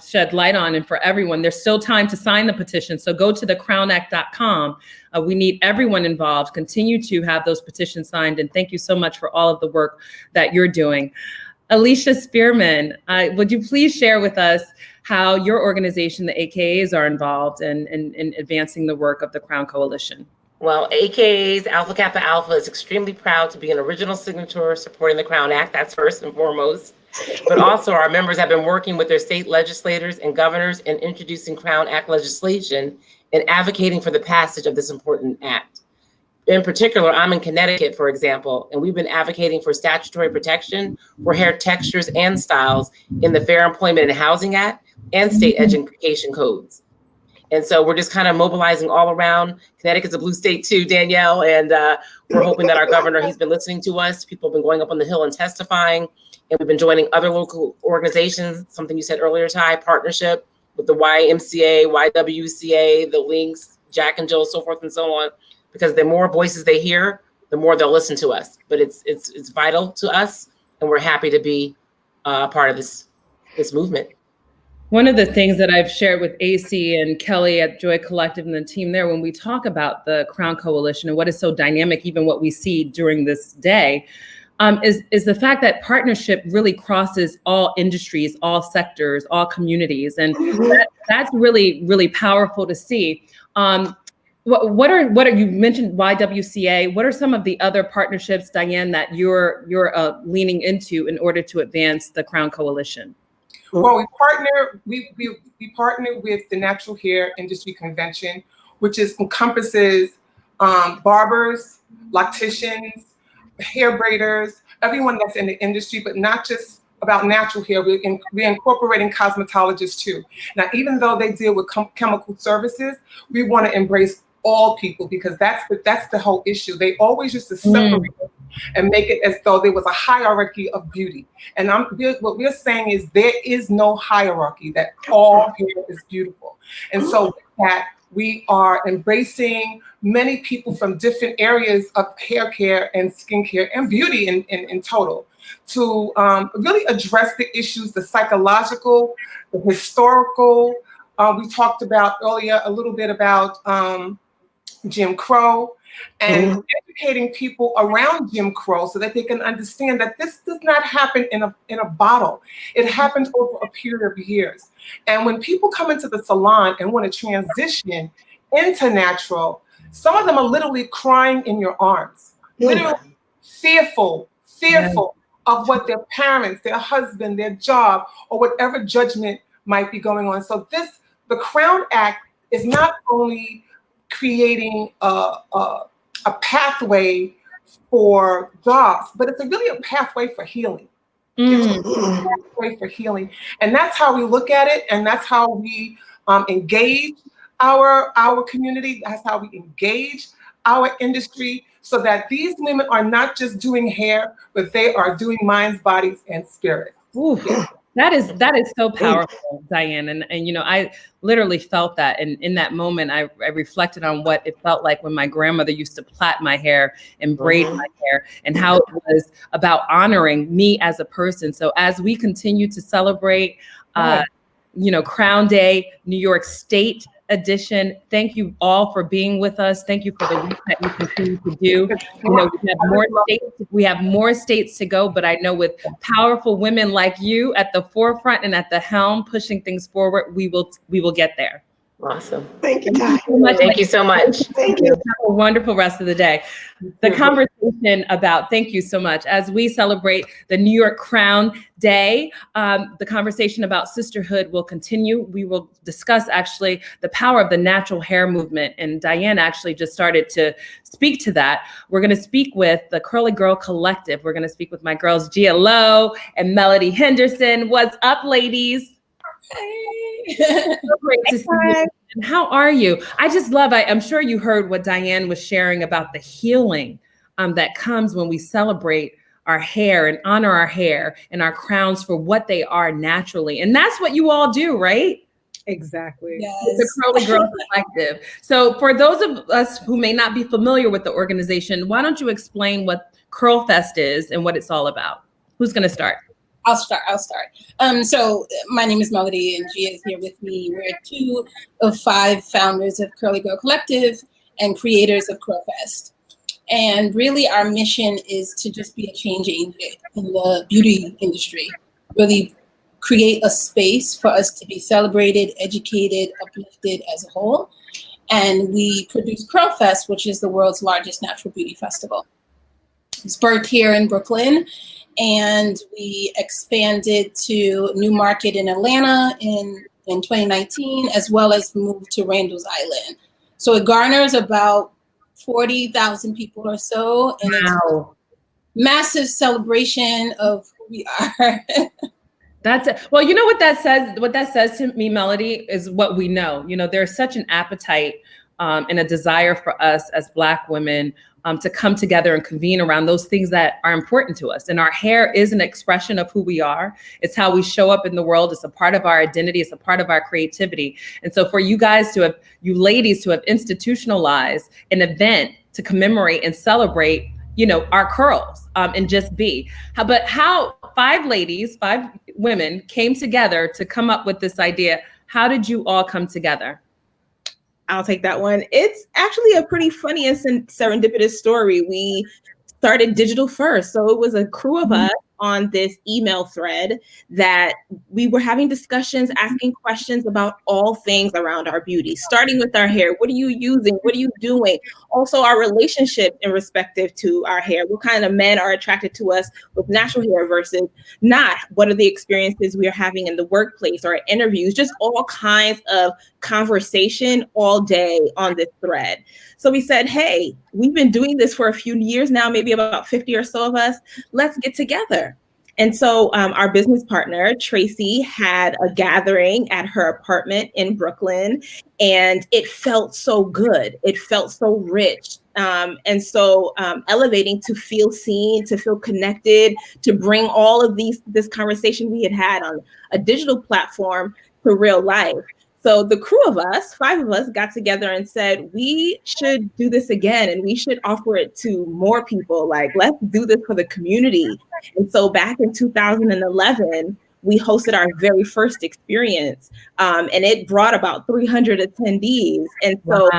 shed light on. And for everyone, there's still time to sign the petition. So go to thecrownact.com. We need everyone involved. Continue to have those petitions signed. And thank you so much for all of the work that you're doing. Alicia Spearman, would you please share with us how your organization, the AKAs, are involved in advancing the work of the Crown Coalition? Well, AKAs, Alpha Kappa Alpha, is extremely proud to be an original signature supporting the Crown Act. That's first and foremost. But also our members have been working with their state legislators and governors in introducing Crown Act legislation and advocating for the passage of this important act. In particular, I'm in Connecticut, for example, and we've been advocating for statutory protection for hair textures and styles in the Fair Employment and Housing Act and state education codes. And so we're just kind of mobilizing all around. Connecticut's a blue state too, Danielle, and we're hoping that our governor, he's been listening to us. People have been going up on the Hill and testifying, and we've been joining other local organizations, something you said earlier, Ty, partnership with the YMCA, YWCA, the Links, Jack and Jill, so forth and so on, because the more voices they hear, the more they'll listen to us. But it's vital to us, and we're happy to be a part of this movement. One of the things that I've shared with AC and Kelly at Joy Collective and the team there, when we talk about the Crown Coalition and what is so dynamic, even what we see during this day, is the fact that partnership really crosses all industries, all sectors, all communities. And that's really, really powerful to see. What are you mentioned YWCA? What are some of the other partnerships, Diane, that you're leaning into in order to advance the Crown Coalition? Well, we partner with the Natural Hair Industry Convention, which encompasses barbers, locticians, hair braiders, everyone that's in the industry, but not just about natural hair. We're incorporating cosmetologists too. Now, even though they deal with chemical services, we want to embrace all people, because that's the whole issue. They always used to separate and make it as though there was a hierarchy of beauty. And what we're saying is there is no hierarchy, that all hair is beautiful. And so with that, we are embracing many people from different areas of hair care and skincare and beauty in total, to really address the issues, the psychological, the historical. We talked about earlier a little bit about Jim Crow, and educating people around Jim Crow so that they can understand that this does not happen in a bottle. It happens over a period of years. And when people come into the salon and want to transition into natural, some of them are literally crying in your arms, literally fearful of what their parents, their husband, their job, or whatever judgment might be going on. So the Crown Act is not only creating a pathway for jobs, but it's really a pathway for healing. It's a pathway for healing. And that's how we look at it, and that's how we engage our community. That's how we engage our industry, so that these women are not just doing hair, but they are doing minds, bodies, and spirit. Yeah. That is so powerful, Diane. And you know, I literally felt that. And in that moment, I reflected on what it felt like when my grandmother used to plait my hair and braid my hair, and how it was about honoring me as a person. So as we continue to celebrate, you know, Crown Day, New York State edition, thank you all for being with us. Thank you for the work that you continue to do. You know, we have more states to go, but I know with powerful women like you at the forefront and at the helm pushing things forward, we will get there. Awesome. Thank you, Ty. Thank you so much. Thank you. Have a wonderful rest of the day. The conversation about, thank you so much. As we celebrate the New York Crown Day, the conversation about sisterhood will continue. We will discuss actually the power of the natural hair movement. And Diane actually just started to speak to that. We're going to speak with the Curly Girl Collective. We're going to speak with my girls, Gia Lowe and Melody Henderson. What's up, ladies? Hey. So great to see you. And how are you? I just love, I'm sure you heard what Diane was sharing about the healing that comes when we celebrate our hair and honor our hair and our crowns for what they are naturally. And that's what you all do, right? Exactly. Yes. The Curly Girl Collective. So for those of us who may not be familiar with the organization, why don't you explain what Curl Fest is and what it's all about? Who's going to start? I'll start. So my name is Melody, and Gia is here with me. We're 2 of 5 founders of Curly Girl Collective and creators of Curl Fest. And really our mission is to just be a change agent in the beauty industry, really create a space for us to be celebrated, educated, uplifted as a whole. And we produce Curl Fest, which is the world's largest natural beauty festival. It's birthed here in Brooklyn. And we expanded to Newmarket in Atlanta in 2019, as well as moved to Randall's Island. So it garners about 40,000 people or so. And It's a massive celebration of who we are. That's it. Well, you know what that says? What that says to me, Melody, is what we know. You know, there's such an appetite and a desire for us as Black women to come together and convene around those things that are important to us. And our hair is an expression of who we are. It's how we show up in the world. It's a part of our identity. It's a part of our creativity. And so for you guys to have, you ladies to have institutionalized an event to commemorate and celebrate, you know, our curls and just be. But how 5 ladies, 5 women came together to come up with this idea. How did you all come together? I'll take that one. It's actually a pretty funny and serendipitous story. We started digital first. So it was a crew of us on this email thread that we were having discussions, asking questions about all things around our beauty, starting with our hair. What are you using? What are you doing? Also, our relationship in respective to our hair. What kind of men are attracted to us with natural hair versus not? What are the experiences we are having in the workplace or at interviews? Just all kinds of conversation all day on this thread. So we said, hey, we've been doing this for a few years now, maybe about 50 or so of us. Let's get together. And so our business partner, Tracy, had a gathering at her apartment in Brooklyn, and it felt so good. It felt so rich and so elevating to feel seen, to feel connected, to bring all of this conversation we had on a digital platform to real life. So the crew of us, 5 of us, got together and said, we should do this again, and we should offer it to more people. Like, let's do this for the community. And so back in 2011, we hosted our very first experience, and it brought about 300 attendees. And so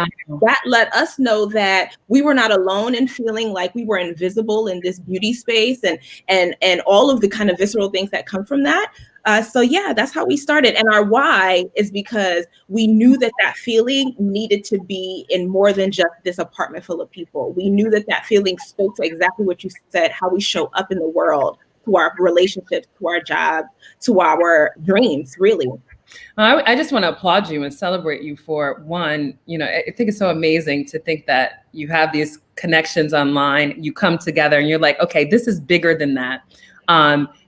that let us know that we were not alone in feeling like we were invisible in this beauty space and all of the kind of visceral things that come from that. So yeah, that's how we started. And our why is because we knew that feeling needed to be in more than just this apartment full of people. We knew that feeling spoke to exactly what you said, how we show up in the world, to our relationships, to our jobs, to our dreams, really. I just want to applaud you and celebrate you for one, I think it's so amazing to think that you have these connections online, you come together and you're like, okay, this is bigger than that.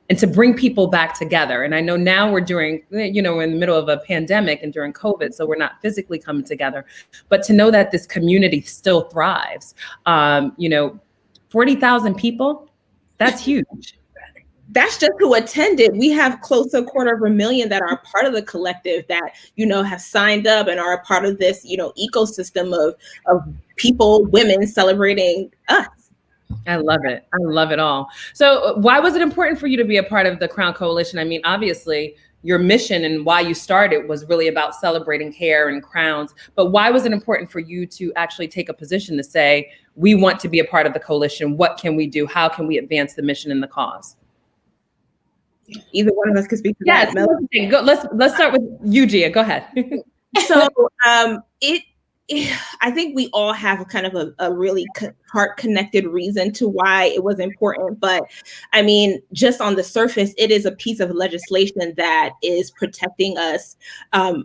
And to bring people back together. And I know now we're during, we're in the middle of a pandemic and during COVID, so we're not physically coming together, but to know that this community still thrives, 40,000 people, that's huge. That's just who attended. We have close to 250,000 that are part of the collective that, have signed up and are a part of this, ecosystem of people, women celebrating us. I love it. I love it all. So why was it important for you to be a part of the Crown Coalition? I mean, obviously your mission and why you started was really about celebrating hair and crowns, but why was it important for you to actually take a position to say, we want to be a part of the coalition? What can we do? How can we advance the mission and the cause? Either one of us could speak to that. Yes. Let's start with you, Gia. Go ahead. So I think we all have kind of a really heart-connected reason to why it was important. But I mean, just on the surface, it is a piece of legislation that is protecting us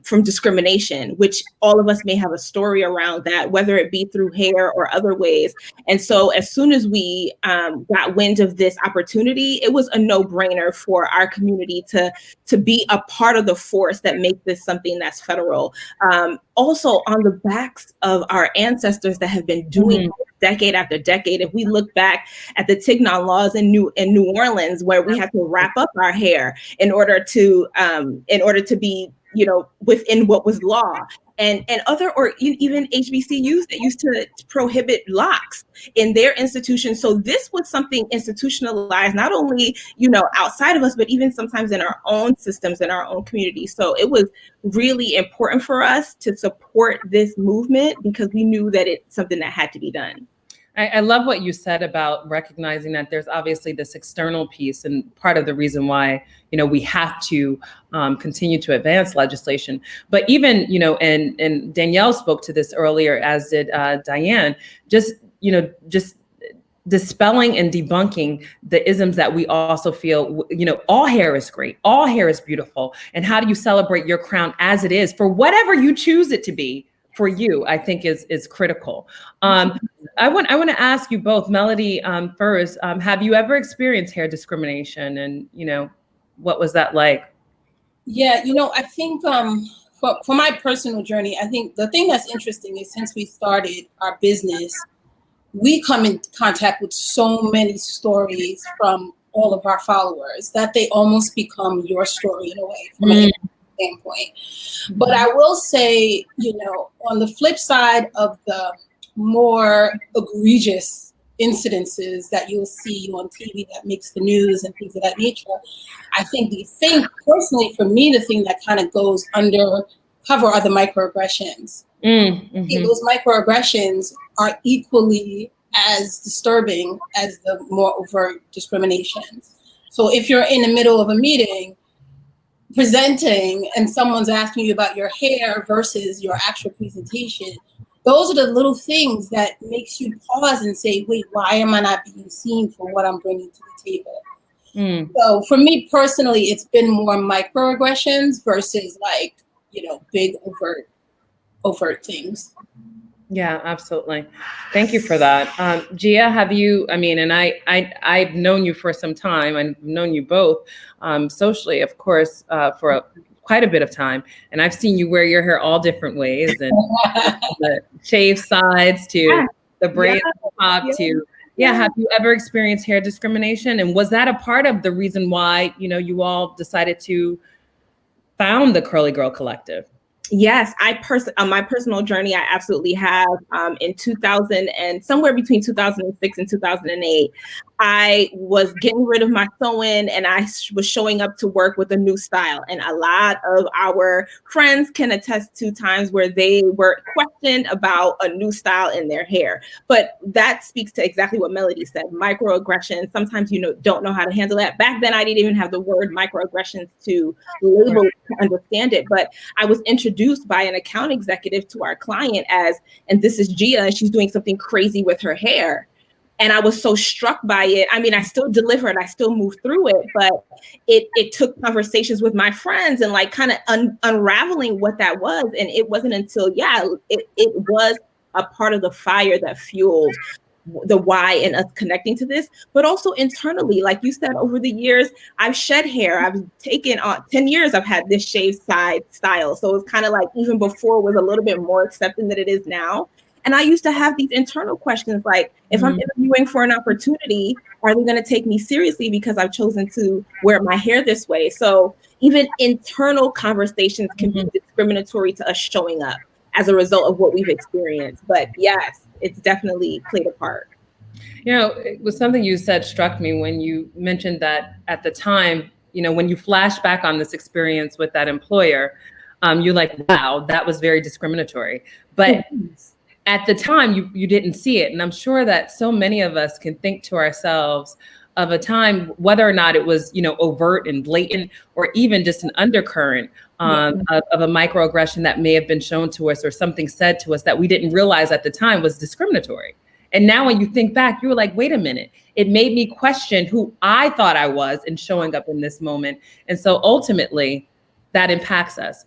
from discrimination, which all of us may have a story around that, whether it be through hair or other ways. And so as soon as we got wind of this opportunity, it was a no-brainer for our community to be a part of the force that makes this something that's federal. Also on the backs of our ancestors that have been doing it decade after decade. If we look back at the Tignon laws in New Orleans, where we had to wrap up our hair in order to be, within what was law, and other, or even HBCUs that used to prohibit locks in their institutions. So this was something institutionalized, not only, outside of us, but even sometimes in our own systems, in our own communities. So it was really important for us to support this movement because we knew that it's something that had to be done. I love what you said about recognizing that there's obviously this external piece, and part of the reason why, we have to continue to advance legislation. But even, and Danielle spoke to this earlier, as did Diane, just dispelling and debunking the isms that we also feel, all hair is great, all hair is beautiful. And how do you celebrate your crown as it is for whatever you choose it to be for you, I think is critical. I want to ask you both, Melody, first, have you ever experienced hair discrimination, and, what was that like? Yeah, I think for my personal journey, I think the thing that's interesting is since we started our business, we come in contact with so many stories from all of our followers that they almost become your story in a way from an standpoint. But I will say, on the flip side of the more egregious incidences that you'll see on TV that makes the news and things of that nature, I think personally for me, the thing that kind of goes under cover are the microaggressions. Those microaggressions are equally as disturbing as the more overt discriminations. So if you're in the middle of a meeting presenting and someone's asking you about your hair versus your actual presentation, those are the little things that makes you pause and say, wait, why am I not being seen for what I'm bringing to the table? So for me personally, it's been more microaggressions versus like, big overt things. Yeah, absolutely. Thank you for that. Gia, have you, and I've known you for some time. I've known you both socially, of course, for quite a bit of time. And I've seen you wear your hair all different ways, and the shaved sides to the braids top to, have you ever experienced hair discrimination? And was that a part of the reason why, you all decided to found the Curly Girl Collective? Yes, on my personal journey, I absolutely have. In 2000 and somewhere between 2006 and 2008, I was getting rid of my sewing and I was showing up to work with a new style. And a lot of our friends can attest to times where they were questioned about a new style in their hair. But that speaks to exactly what Melody said, microaggressions. Sometimes you don't know how to handle that. Back then, I didn't even have the word microaggressions to label to understand it. But I was introduced by an account executive to our client and this is Gia, and she's doing something crazy with her hair. And I was so struck by it. I still delivered, I still moved through it, but it took conversations with my friends and like kind of unraveling what that was. And it wasn't until, it was a part of the fire that fueled the why and us connecting to this, but also internally, like you said, over the years, I've shed hair. I've taken on 10 years, I've had this shaved side style. So it's kind of like even before was a little bit more accepting than it is now. And I used to have these internal questions like, if I'm interviewing for an opportunity, are they going to take me seriously because I've chosen to wear my hair this way? So even internal conversations can be discriminatory to us showing up as a result of what we've experienced. But yes, it's definitely played a part. It was something you said struck me when you mentioned that at the time, when you flash back on this experience with that employer, you're like, wow, that was very discriminatory. But at the time, you didn't see it. And I'm sure that so many of us can think to ourselves of a time, whether or not it was, overt and blatant, or even just an undercurrent of a microaggression that may have been shown to us or something said to us that we didn't realize at the time was discriminatory. And now when you think back, you were like, wait a minute, it made me question who I thought I was in showing up in this moment. And so ultimately, that impacts us.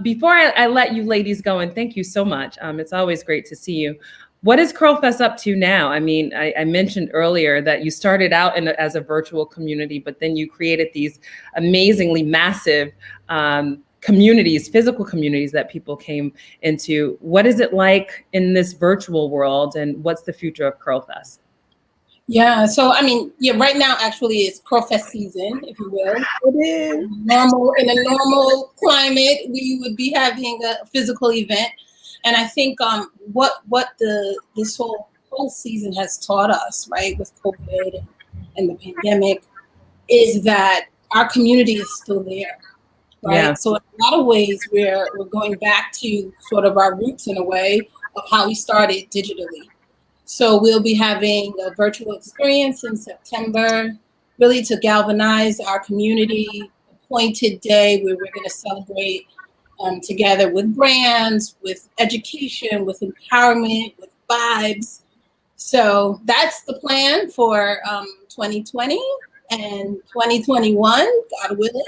Before I let you ladies go, and thank you so much. It's always great to see you. What is CurlFest up to now? I mentioned earlier that you started out as a virtual community, but then you created these amazingly massive communities, physical communities that people came into. What is it like in this virtual world, and what's the future of CurlFest? Yeah, so right now actually it's CurlFest season, if you will. It is in a normal climate, we would be having a physical event. And I think what this whole season has taught us, right, with COVID and the pandemic, is that our community is still there, right? Yeah. So in a lot of ways, we're going back to sort of our roots in a way of how we started digitally. So we'll be having a virtual experience in September, really to galvanize our community, appointed day where we're going to celebrate together with brands, with education, with empowerment, with vibes. So that's the plan for 2020 and 2021, God willing,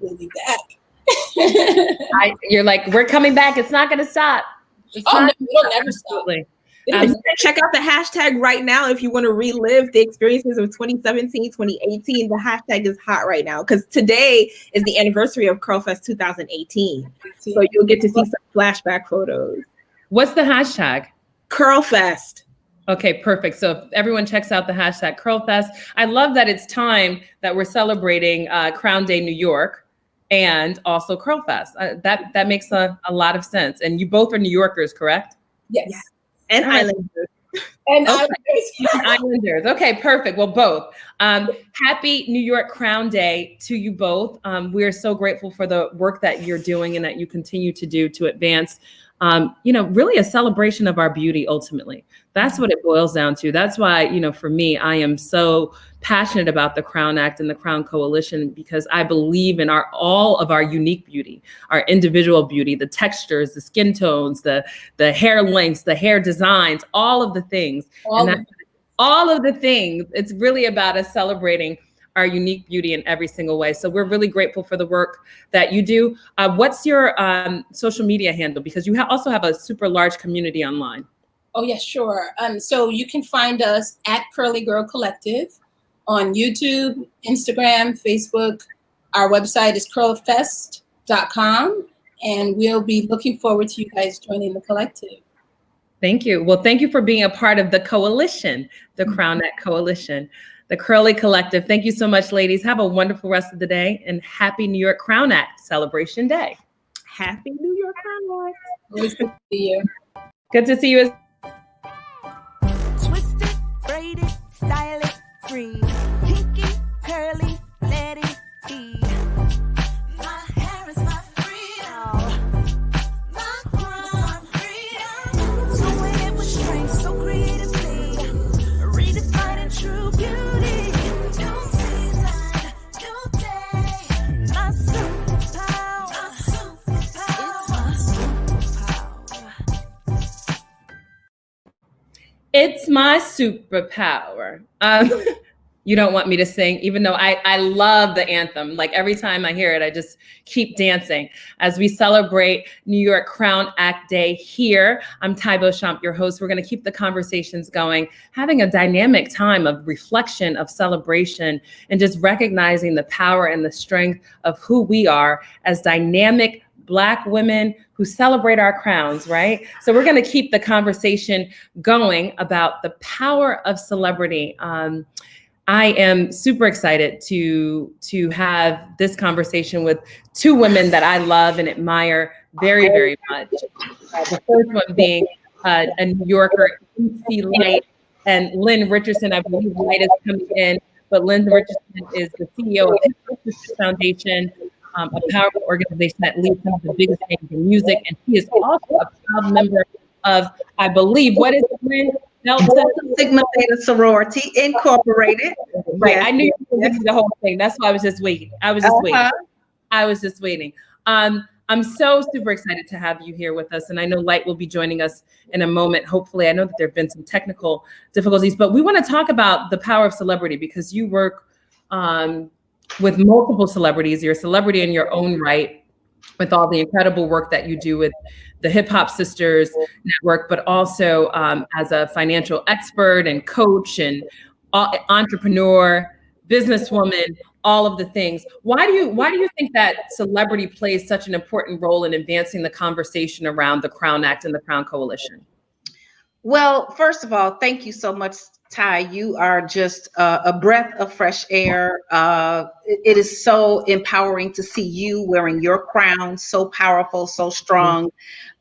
we'll be back. You're like, we're coming back. It's not going to stop. No, it'll never stop. Check out the hashtag right now if you want to relive the experiences of 2017, 2018. The hashtag is hot right now because today is the anniversary of CurlFest 2018. So you'll get to see some flashback photos. What's the hashtag? CurlFest. Okay, perfect. So if everyone checks out the hashtag CurlFest. I love that it's time that we're celebrating Crown Day New York and also CurlFest. That makes a lot of sense. And you both are New Yorkers, correct? Yes. And Islanders. And Islanders. Okay, perfect. Well, both. Happy New York Crown Day to you both. We are so grateful for the work that you're doing and that you continue to do to advance really a celebration of our beauty ultimately. That's what it boils down to. That's why, for me, I am so passionate about the Crown Act and the Crown Coalition, because I believe in all of our unique beauty, our individual beauty, the textures, the skin tones, the hair lengths, the hair designs, all of the things. All of the things. It's really about us celebrating our unique beauty in every single way. So we're really grateful for the work that you do. What's your social media handle? Because you also have a super large community online. Oh, yeah, sure. So you can find us at Curly Girl Collective on YouTube, Instagram, Facebook. Our website is curlfest.com, and we'll be looking forward to you guys joining the collective. Thank you. Well, thank you for being a part of the coalition, the Crown Act Coalition, the Curly Collective. Thank you so much, ladies. Have a wonderful rest of the day, and happy New York Crown Act Celebration Day. Happy New York Crown Act. Always good to see you. Good to see you. Twist it, braid it, style it, free. Pinky, curly, let it be. My hair is my freedom. My crown, freedom. So wear it with strength, so creatively. Redefining true beauty. New season, new day. My superpower. It's my superpower. It's my superpower. You don't want me to sing, even though I love the anthem. Like every time I hear it, I just keep dancing as we celebrate New York Crown Act Day here. I'm Ty Beauchamp, your host. We're going to keep the conversations going, having a dynamic time of reflection, of celebration, and just recognizing the power and the strength of who we are as dynamic Black women who celebrate our crowns, right? So we're going to keep the conversation going about the power of celebrity. I am super excited to have this conversation with two women that I love and admire very, very much. The first one being a New Yorker, MC Light, and Lynn Richardson. I believe Light is coming in, but Lynn Richardson is the CEO of the Sisters Foundation, a powerful organization that leads some of the biggest names in music. And she is also a proud member of, I believe, what is it, Lynn? Delta Sigma Theta Sorority Incorporated. Right. Yes. I knew you were going to do the whole thing. That's why I was just waiting. I was just waiting. I'm so super excited to have you here with us. And I know Light will be joining us in a moment. Hopefully, I know that there have been some technical difficulties, but we want to talk about the power of celebrity because you work with multiple celebrities. You're a celebrity in your own right with all the incredible work that you do with the Hip Hop Sisters Network, but also as a financial expert and coach and entrepreneur, businesswoman, all of the things. Why do you think that celebrity plays such an important role in advancing the conversation around the Crown Act and the Crown Coalition? Well, first of all, thank you so much, Ty. You are just a breath of fresh air. It is so empowering to see you wearing your crown, so powerful, so strong.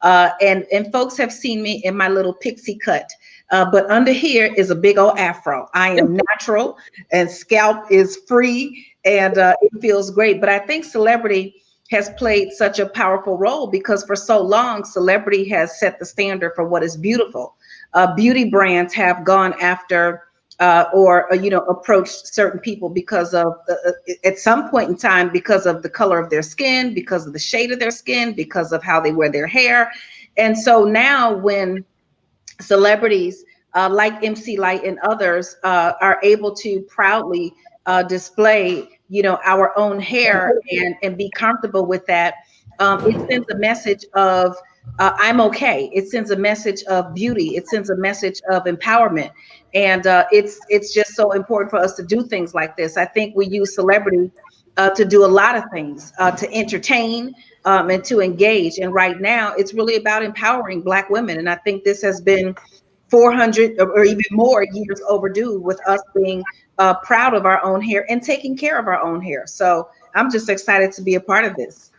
And folks have seen me in my little pixie cut, but under here is a big old afro. I am natural and scalp is free and it feels great. But I think celebrity has played such a powerful role because for so long, celebrity has set the standard for what is beautiful. Beauty brands have gone after approached certain people because of at some point in time, because of the color of their skin, because of the shade of their skin, because of how they wear their hair. And so now when celebrities like MC Light and others are able to proudly display, our own hair and be comfortable with that, it sends a message of I'm okay. It sends a message of beauty. It sends a message of empowerment. And it's just so important for us to do things like this. I think we use celebrity to do a lot of things, to entertain and to engage. And right now, it's really about empowering Black women. And I think this has been 400 or even more years overdue with us being proud of our own hair and taking care of our own hair. So I'm just excited to be a part of this.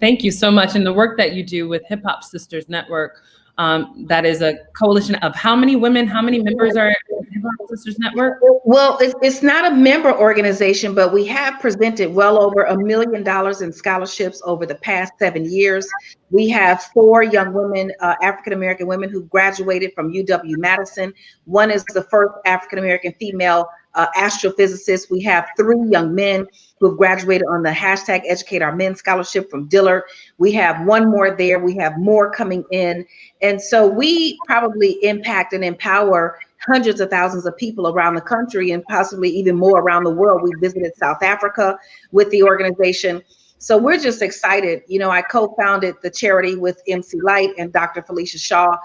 Thank you so much. And the work that you do with Hip Hop Sisters Network, that is a coalition of how many women, how many members are in Hip Black Sisters Network? Well, it's not a member organization, but we have presented well over $1 million in scholarships over the past 7 years. We have 4 young women, African-American women who graduated from UW-Madison. One is the first African-American female astrophysicist. We have 3 young men who have graduated on the hashtag Educate Our Men scholarship from Dillard. We have 1 more there. We have more coming in. And so we probably impact and empower hundreds of thousands of people around the country and possibly even more around the world. We visited South Africa with the organization. So we're just excited. You know, I co-founded the charity with MC Light and Dr. Felicia Shaw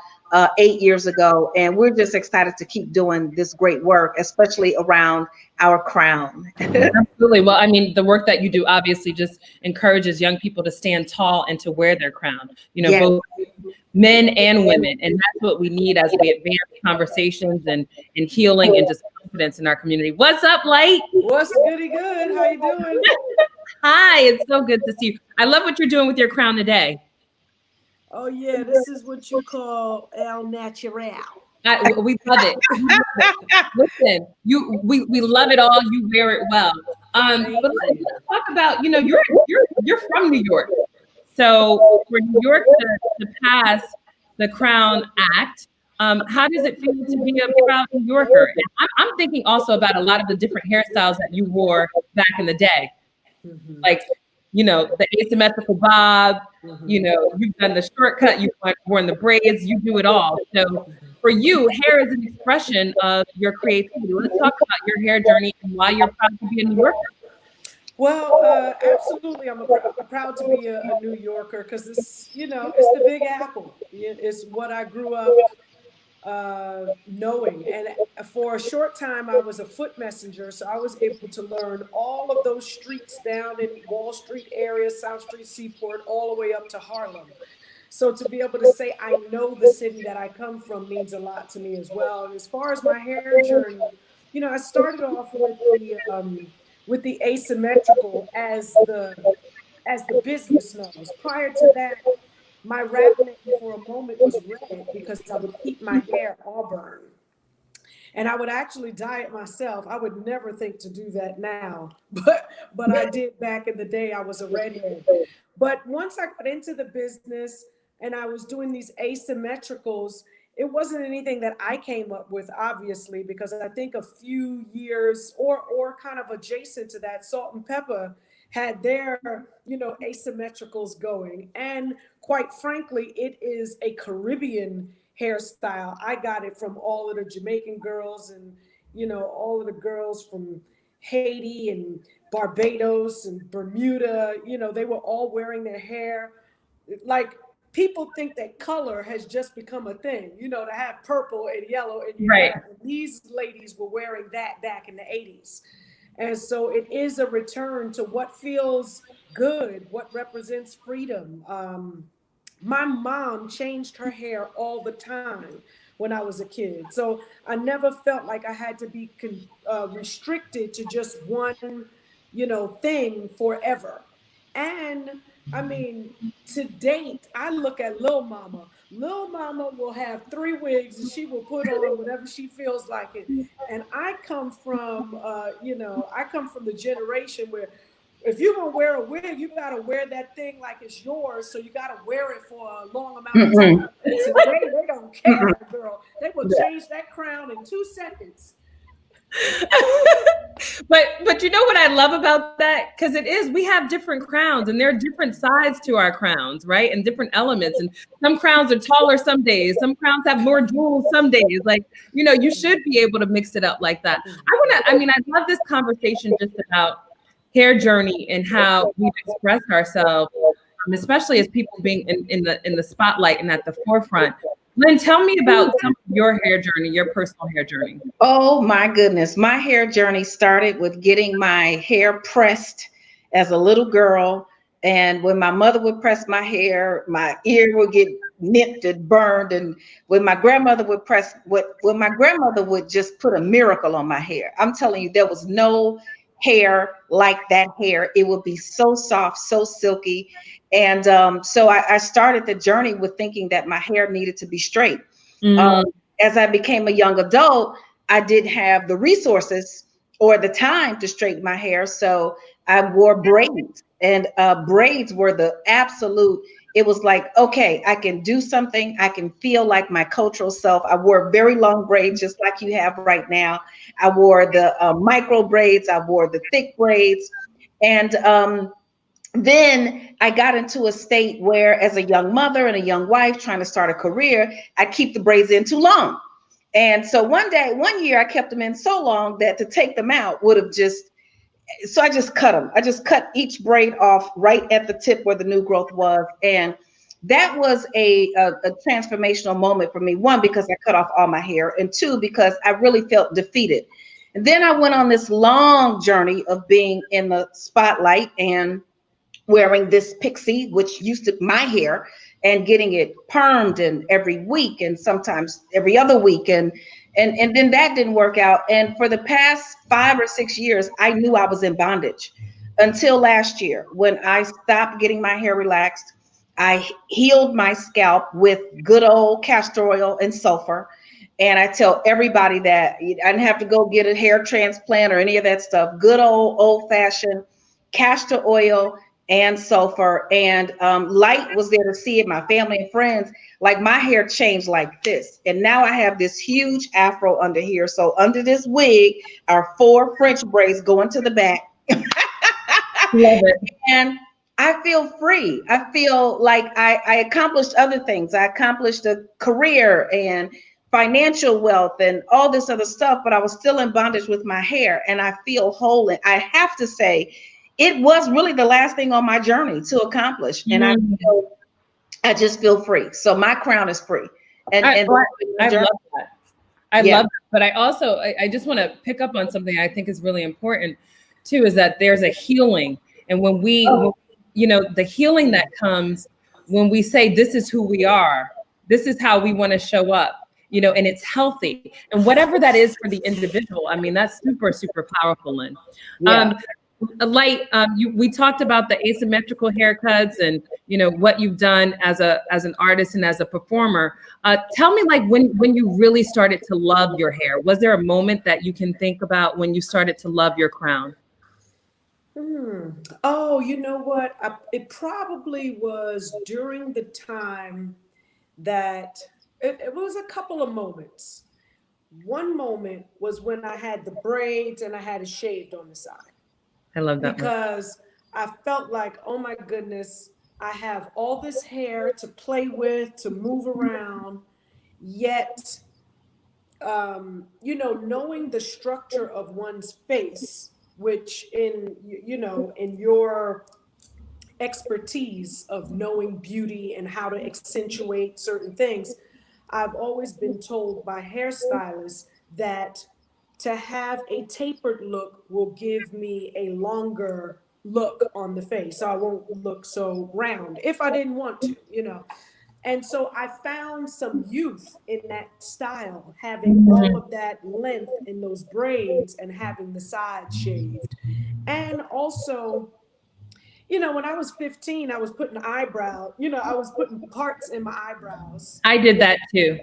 8 years ago. And we're just excited to keep doing this great work, especially around our crown. Absolutely. Well, I mean, the work that you do obviously just encourages young people to stand tall and to wear their crown, you know, both men and women. And that's what we need as we advance conversations and healing and just confidence in our community. What's up, Light? What's goody good? How you doing? Hi, it's so good to see you. I love what you're doing with your crown today. Oh yeah, this is what you call el natural. We love it. Listen, we love it all. You wear it well. But let's talk about, you know, you're from New York. So for New York to pass the Crown Act, how does it feel to be a proud New Yorker? And I'm thinking also about a lot of the different hairstyles that you wore back in the day. Like, you know, the asymmetrical bob, you know, you've done the shortcut, you've worn the braids, you do it all. So for you, hair is an expression of your creativity. Let's talk about your hair journey and why you're proud to be a New Yorker. Well, absolutely. I'm proud to be a New Yorker because it's, you know, it's the Big Apple. It's what I grew up knowing. And for a short time, I was a foot messenger. So I was able to learn all of those streets down in Wall Street area, South Street, Seaport, all the way up to Harlem. So to be able to say I know the city that I come from means a lot to me as well. And as far as my hair journey, you know, I started off with the asymmetrical as the business knows. Prior to that, my rap name for a moment was Red because I would keep my hair auburn. And I would actually dye it myself. I would never think to do that now, but I did back in the day. I was a redhead. But once I got into the business and I was doing these asymmetricals, it wasn't anything that I came up with, obviously, because I think a few years or kind of adjacent to that, Salt and Pepper had their, you know, asymmetricals going. And quite frankly, it is a Caribbean hairstyle. I got it from all of the Jamaican girls and, you know, all of the girls from Haiti and Barbados and Bermuda. You know, they were all wearing their hair like, people think that color has just become a thing, you know, to have purple and yellow in your hair. And these ladies were wearing that back in the 80s. And so it is a return to what feels good, what represents freedom. My mom changed her hair all the time when I was a kid. So I never felt like I had to be restricted to just one, you know, thing forever. And I mean, to date, I look at Lil Mama. Lil Mama will have 3 wigs and she will put on whatever she feels like it. And I come from, you know, I come from the generation where if you're gonna wear a wig, you gotta wear that thing like it's yours. So you gotta wear it for a long amount of time. And today they don't care, girl. They will change that crown in 2 seconds. But you know what I love about that? Because we have different crowns and there are different sides to our crowns, right? And different elements. And some crowns are taller some days. Some crowns have more jewels some days. Like, you know, you should be able to mix it up like that. I love this conversation just about hair journey and how we express ourselves, especially as people being in the spotlight and at the forefront. Lynn, tell me about some of your hair journey, your personal hair journey. Oh my goodness. My hair journey started with getting my hair pressed as a little girl. And when my mother would press my hair, my ear would get nipped and burned. And when my grandmother would when my grandmother would just put a miracle on my hair. I'm telling you, there was no hair like that hair. It would be so soft, so silky. And so I started the journey with thinking that my hair needed to be straight. As I became a young adult, I didn't have the resources or the time to straighten my hair. So I wore braids, and braids were the absolute. It was like, okay, I can do something. I can feel like my cultural self. I wore very long braids, just like you have right now. I wore the micro braids. I wore the thick braids. And then I got into a state where, as a young mother and a young wife trying to start a career, I keep the braids in too long. And so one year, I kept them in so long that to take them out would have just, so I just cut them. I just cut each braid off right at the tip where the new growth was. And that was a transformational moment for me. One, because I cut off all my hair, and two, because I really felt defeated. And then I went on this long journey of being in the spotlight and wearing this pixie, which used to my hair, and getting it permed and every week and sometimes every other week. And then that didn't work out. And for the past 5 or 6 years, I knew I was in bondage until last year when I stopped getting my hair relaxed. I healed my scalp with good old castor oil and sulfur. And I tell everybody that I didn't have to go get a hair transplant or any of that stuff. Good old fashioned castor oil and sulfur, and light was there to see it. My family and friends, like my hair changed like this, and now I have this huge afro under here. So under this wig are 4 French braids going to the back. Love it. And I feel free. I feel like I accomplished other things. I accomplished a career and financial wealth and all this other stuff, but I was still in bondage with my hair, and I feel whole. And I have to say, it was really the last thing on my journey to accomplish. And I just feel free. So my crown is free. And I love that. I Yeah. love that. But I also, I just want to pick up on something I think is really important too, is that there's a healing. And when you know, the healing that comes when we say, this is who we are, this is how we want to show up, you know, and it's healthy. And whatever that is for the individual, I mean, that's super, super powerful, Lynn. Yeah. We talked about the asymmetrical haircuts and, you know, what you've done as an artist and as a performer. Tell me, like, when you really started to love your hair. Was there a moment that you can think about when you started to love your crown? Oh, you know what? It probably was during the time that it was a couple of moments. One moment was when I had the braids and I had it shaved on the side, I love that one. because I felt like, oh my goodness, I have all this hair to play with, to move around, yet, you know, knowing the structure of one's face, which in your expertise of knowing beauty and how to accentuate certain things, I've always been told by hairstylists that to have a tapered look will give me a longer look on the face. So I won't look so round if I didn't want to, you know. And so I found some youth in that style, having all of that length in those braids and having the sides shaved. And also, you know, when I was 15, I was putting I was putting parts in my eyebrows. I did that too.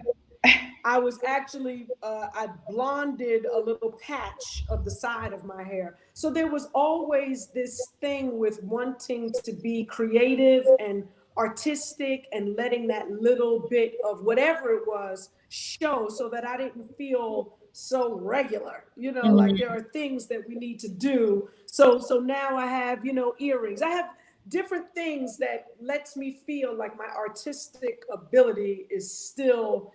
I was actually, I blonded a little patch of the side of my hair. So there was always this thing with wanting to be creative and artistic and letting that little bit of whatever it was show, so that I didn't feel so regular. You know, like there are things that we need to do. So now I have, you know, earrings. I have different things that lets me feel like my artistic ability is still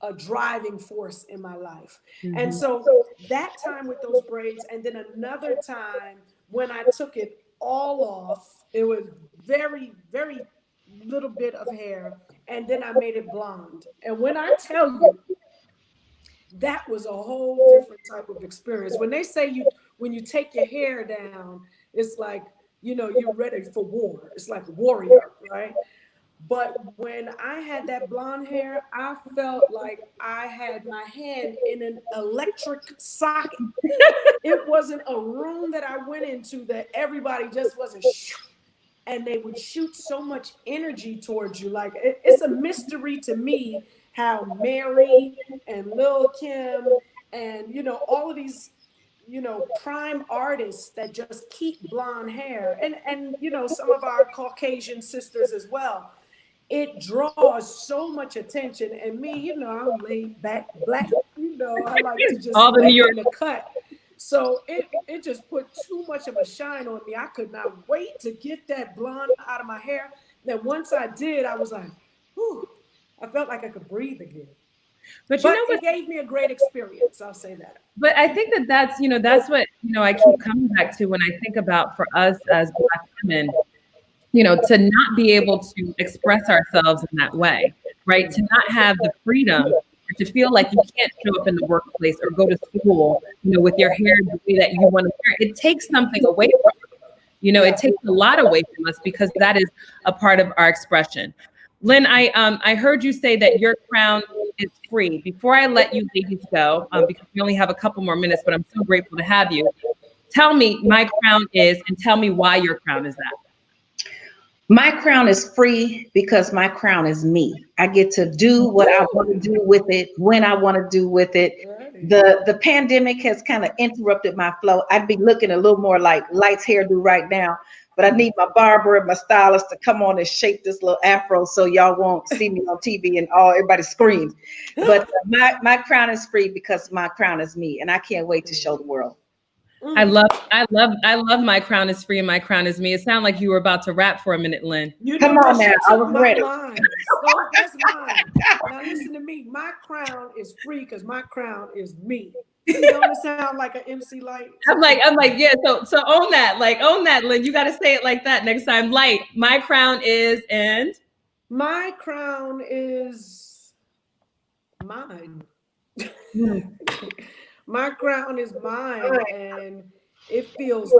a driving force in my life. And so that time with those braids, and then another time when I took it all off, it was very, very little bit of hair, and then I made it blonde. And when I tell you, that was a whole different type of experience. When they say when you take your hair down, it's like, you know, you're ready for war. It's like warrior, right? But when I had that blonde hair, I felt like I had my hand in an electric socket. It wasn't a room that I went into that everybody just wasn't, and they would shoot so much energy towards you. Like it's a mystery to me how Mary and Lil Kim And, all of these, prime artists that just keep blonde hair and, some of our Caucasian sisters as well. It draws so much attention. And me, I'm laid back black, I like to just All the New lay York. in the cut. So it just put too much of a shine on me. I could not wait to get that blonde out of my hair. Then once I did, I was like, whew, I felt like I could breathe again. But it gave me a great experience. I'll say that. But I think that's what, I keep coming back to when I think about for us as Black women, to not be able to express ourselves in that way, right? To not have the freedom, or to feel like you can't show up in the workplace or go to school, with your hair the way that you want to wear. It takes something away from us. It takes a lot away from us because that is a part of our expression. Lynn, I heard you say that your crown is free. Before I let you ladies go, because we only have a couple more minutes, but I'm so grateful to have you. Tell me my crown is, and tell me why your crown is that. My crown is free because my crown is me. I get to do what I want to do with it, when I want to do with it. The pandemic has kind of interrupted my flow. I'd be looking a little more like Light's hairdo right now, but I need my barber and my stylist to come on and shape this little afro so y'all won't see me on TV and everybody screams. But my crown is free because my crown is me, and I can't wait to show the world. I love my crown is free and my crown is me. It sounded like you were about to rap for a minute, Lynn. Come on now, I was ready. So that's mine. Now listen to me. My crown is free because my crown is me. See, don't it sound like an MC Light? I'm like, yeah. So own that, Lynn. You got to say it like that next time. Light. My crown is, and my crown is mine. My crown is mine, and it feels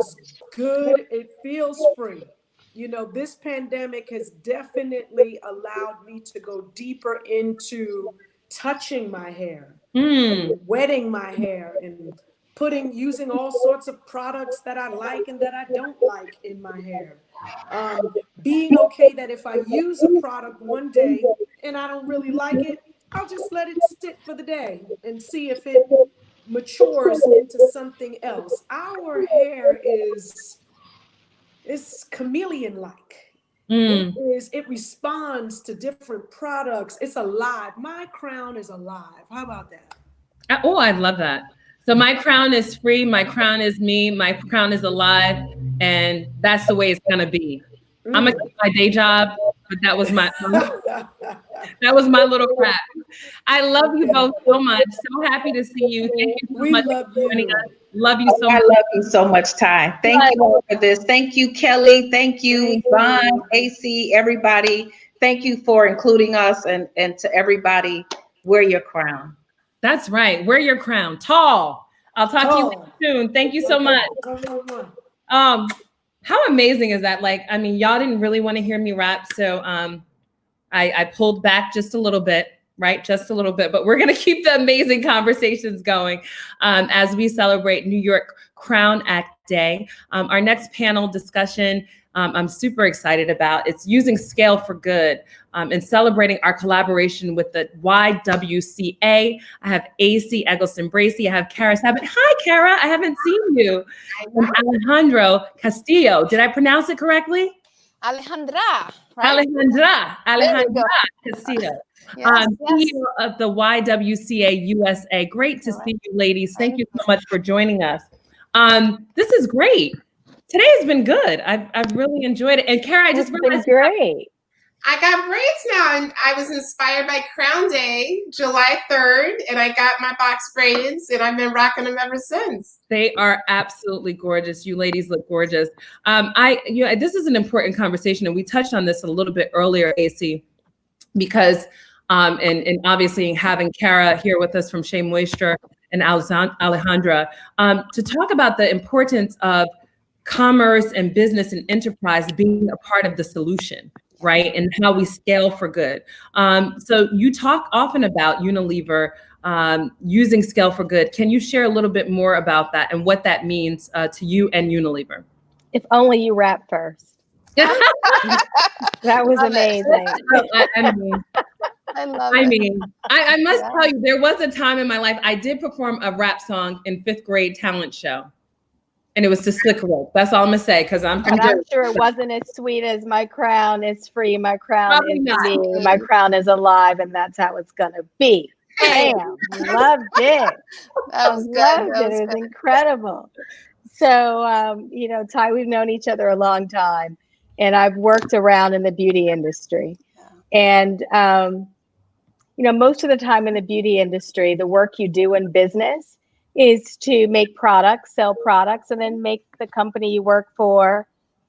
good. It feels free. This pandemic has definitely allowed me to go deeper into touching my hair, wetting my hair, and using all sorts of products that I like and that I don't like in my hair. Being okay that if I use a product one day and I don't really like it, I'll just let it sit for the day and see if it matures into something else. Our hair is chameleon-like. It responds to different products. It's alive. My crown is alive. How about that? Oh, I love that. So my crown is free. My crown is me. My crown is alive, and that's the way it's gonna be. I'm gonna keep my day job, but that was my little crap. I love you both so much. So happy to see you. Thank you so much for joining us. Love you so much. I love you so much, Ty. Thank you all for this. Thank you, Kelly. Thank you, Yvonne, AC, everybody. Thank you for including us, and to everybody, wear your crown. That's right. Wear your crown. Tall. I'll talk to you soon. Thank you so much. How amazing is that? Y'all didn't really want to hear me rap, so I pulled back just a little bit, right? Just a little bit, but we're going to keep the amazing conversations going as we celebrate New York Crown Act Day. Our next panel discussion I'm super excited about. It's using scale for good and celebrating our collaboration with the YWCA. I have AC Eggleston-Bracey. I have Kara Sabat. Hi, Kara. I haven't seen you. And Alejandro Castillo. Did I pronounce it correctly? Alejandra. Right? Alejandra Castillo. Yes. CEO of the YWCA USA. Great to see you, ladies. Thank you so much for joining us. This is great. Today has been good. I've really enjoyed it. And Kara, I just realized great. I got braids now, and I was inspired by Crown Day, July 3rd, and I got my box braids, and I've been rocking them ever since. They are absolutely gorgeous. You ladies look gorgeous. This is an important conversation, and we touched on this a little bit earlier, AC, because and obviously having Kara here with us from Shea Moisture and Alejandra to talk about the importance of commerce and business and enterprise being a part of the solution, right? And how we scale for good. So you talk often about Unilever using scale for good. Can you share a little bit more about that and what that means to you and Unilever? If only you rap first. That was amazing. I love I it. mean, I must Yeah. tell you, there was a time in my life I did perform a rap song in 5th grade talent show, and it was to Slick Rick. That's all I'm gonna say because I'm But I'm dirty. sure it wasn't as sweet as my crown is free, my crown Probably is not. me, my crown is alive, and that's how it's gonna be. Hey. Bam! Loved it. That was good. Loved That it. was It was good. incredible. So, Ty, we've known each other a long time, and I've worked around in the beauty industry. And, most of the time in the beauty industry, the work you do in business is to make products, sell products, and then make the company you work for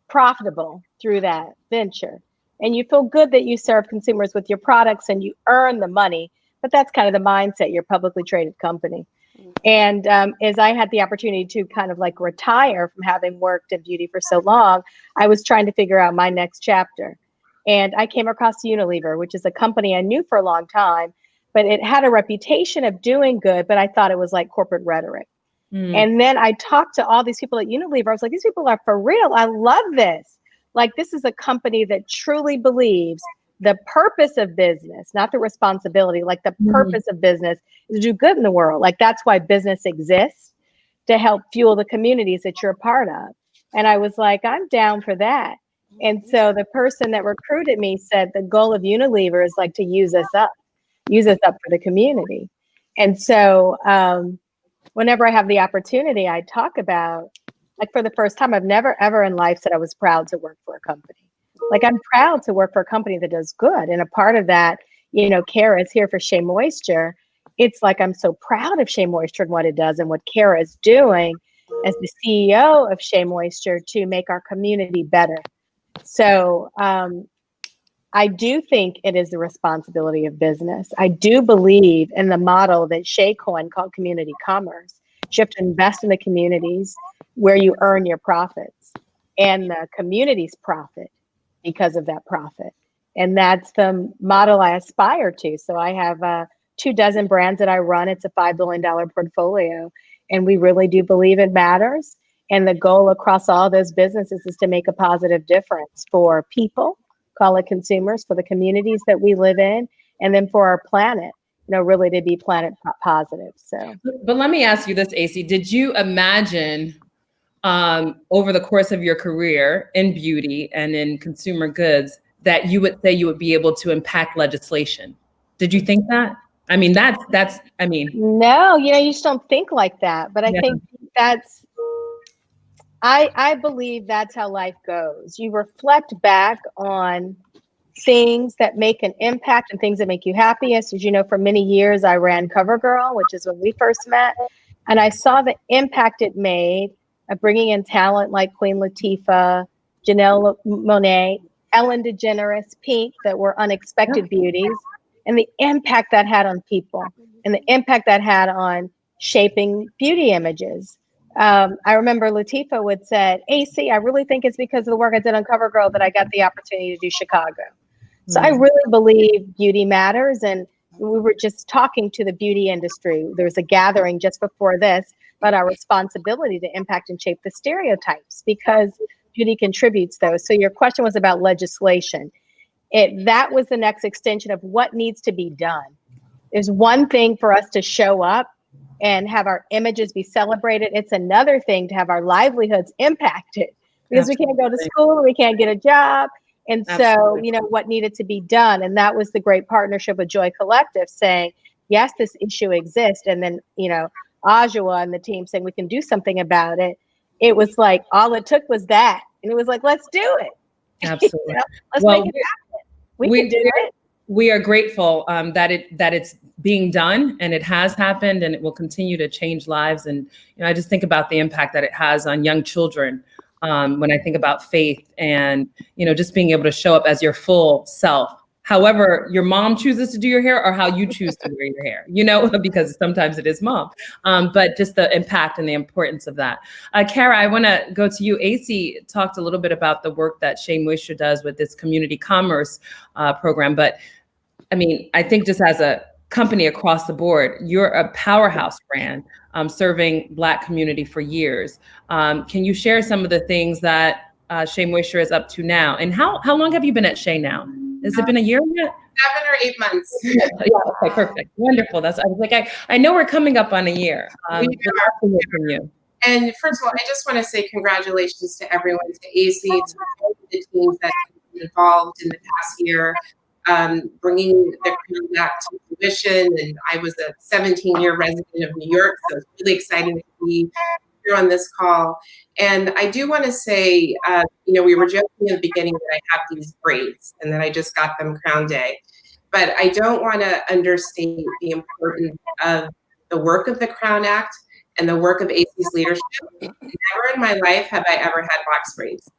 profitable through that venture. And you feel good that you serve consumers with your products and you earn the money, but that's kind of the mindset, you're a publicly traded company. And as I had the opportunity to kind of like retire from having worked in beauty for so long, I was trying to figure out my next chapter. And I came across Unilever, which is a company I knew for a long time, but it had a reputation of doing good, but I thought it was like corporate rhetoric. And then I talked to all these people at Unilever. I was like, these people are for real. I love this. Like, this is a company that truly believes the purpose of business, not the responsibility, like the purpose of business is to do good in the world. Like, that's why business exists, to help fuel the communities that you're a part of. And I was like, I'm down for that. And so the person that recruited me said the goal of Unilever is like to use us up for the community. And so whenever I have the opportunity, I talk about, like, for the first time, I've never ever in life said I was proud to work for a company. Like, I'm proud to work for a company that does good. And a part of that, Kara is here for Shea Moisture. It's like, I'm so proud of Shea Moisture and what it does and what Kara is doing as the CEO of Shea Moisture to make our community better. So I do think it is the responsibility of business. I do believe in the model that Shea coined called community commerce. You have to invest in the communities where you earn your profits, and the communities profit because of that profit. And that's the model I aspire to. So I have 24 brands that I run. It's a $5 billion portfolio. And we really do believe it matters. And the goal across all those businesses is to make a positive difference for people, call it consumers, for the communities that we live in, and then for our planet, really to be planet positive. So, but let me ask you this, AC, did you imagine over the course of your career in beauty and in consumer goods that you would say you would be able to impact legislation? Did you think that? I mean, no, you just don't think like that. But I think I believe that's how life goes. You reflect back on things that make an impact and things that make you happiest. As you know, for many years, I ran CoverGirl, which is when we first met. And I saw the impact it made of bringing in talent like Queen Latifah, Janelle Monáe, Ellen DeGeneres, Pink, that were unexpected beauties, and the impact that had on people and the impact that had on shaping beauty images. I remember Latifah would say, AC, I really think it's because of the work I did on CoverGirl that I got the opportunity to do Chicago. So I really believe beauty matters. And we were just talking to the beauty industry. There was a gathering just before this about our responsibility to impact and shape the stereotypes because beauty contributes those. So your question was about legislation. That was the next extension of what needs to be done. There's one thing for us to show up and have our images be celebrated. It's another thing to have our livelihoods impacted because we can't go to school and we can't get a job. And so, what needed to be done. And that was the great partnership with Joy Collective saying, yes, this issue exists. And then, Ajua and the team saying we can do something about it. It was like, all it took was that. And it was like, let's do it. Absolutely. Let's make it happen. We can do it. We are grateful that it's being done and it has happened and it will continue to change lives. And I just think about the impact that it has on young children when I think about faith and just being able to show up as your full self, however your mom chooses to do your hair or how you choose to wear your hair, because sometimes it is mom, but just the impact and the importance of that. Kara, I want to go to you. AC talked a little bit about the work that Shea Moisture does with this community commerce program, but I mean, I think just as a company across the board, you're a powerhouse brand serving Black community for years. Can you share some of the things that Shea Moisture is up to now? And how long have you been at Shea now? Has it been a year yet? 7 or 8 months. Yeah, okay, perfect. Wonderful. I was like, I know we're coming up on a year. We We'd love to hear from you. And first of all, I just want to say congratulations to everyone, to AC, to all of the teams that have been involved in the past year, bringing the Crown back to fruition. And I was a 17-year resident of New York, so it's really exciting to be here on this call. And I do want to say, we were joking in the beginning that I have these braids and that I just got them Crown Day. But I don't want to understate the importance of the work of the Crown Act and the work of AC's leadership. Never in my life have I ever had box braids.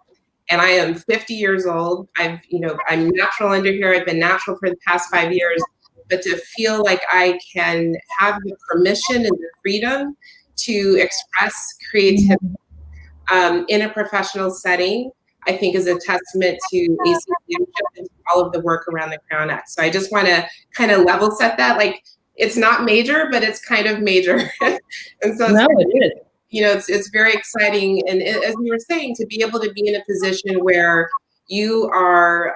And I am 50 years old. I'm natural under here. I've been natural for the past 5 years. But to feel like I can have the permission and the freedom to express creativity in a professional setting, I think is a testament to AC's leadership and to all of the work around the Crown Act. So I just want to kind of level set that. Like, it's not major, but it's kind of major. And so it is. It's very exciting. And as we were saying, to be able to be in a position where you are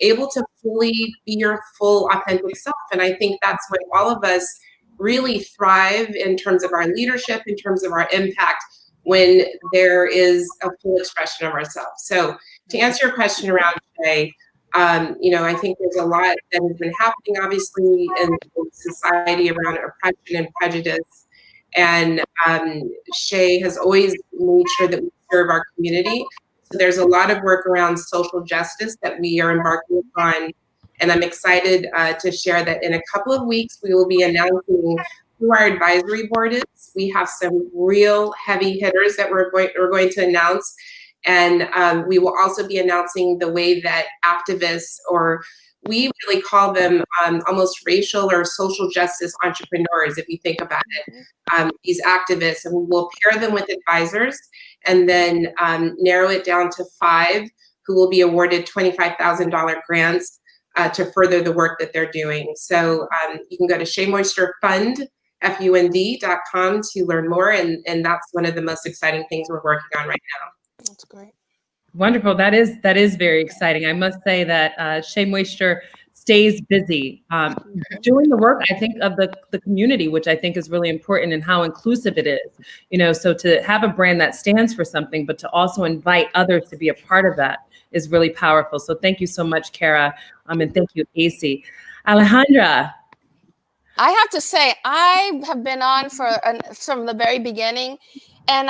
able to fully be your full authentic self. And I think that's when all of us really thrive in terms of our leadership, in terms of our impact, when there is a full expression of ourselves. So to answer your question around Shay, I think there's a lot that has been happening, obviously, in society around oppression and prejudice. And Shay has always made sure that we serve our community. So there's a lot of work around social justice that we are embarking upon. And I'm excited to share that in a couple of weeks, we will be announcing who our advisory board is. We have some real heavy hitters that we're going to announce. And we will also be announcing the way that activists, or we really call them almost racial or social justice entrepreneurs, if you think about it, these activists, and we will pair them with advisors and then narrow it down to 5 who will be awarded $25,000 grants to further the work that they're doing. So you can go to ShayMoistureFund.com to learn more. And that's one of the most exciting things we're working on right now. That's great. Wonderful. That is very exciting. I must say that Shea Moisture stays busy doing the work, I think, of the community, which I think is really important, and how inclusive it is. So to have a brand that stands for something, but to also invite others to be a part of that is really powerful. So thank you so much, Kara, and thank you, AC. Alejandra. I have to say, I have been on from the very beginning, and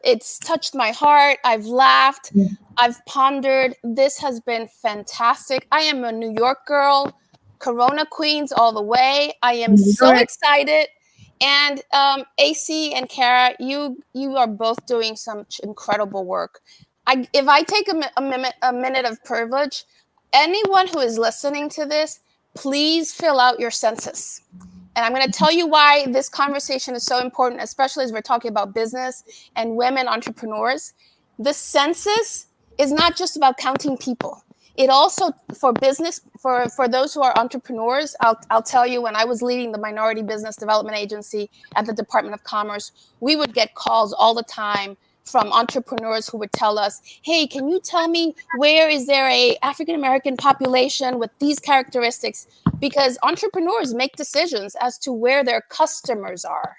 it's touched my heart. I've laughed. I've pondered. This has been fantastic. I am a New York girl, Corona Queens all the way. I am so excited. And AC and Kara, you are both doing some incredible work. If I take a minute of privilege, anyone who is listening to this, please fill out your census. And I'm going to tell you why this conversation is so important, especially as we're talking about business and women entrepreneurs. The census is not just about counting people. It also, for business, for those who are entrepreneurs, I'll tell you, when I was leading the Minority Business Development Agency at the Department of Commerce, we would get calls all the time from entrepreneurs who would tell us, hey, can you tell me where is there a African-American population with these characteristics? Because entrepreneurs make decisions as to where their customers are.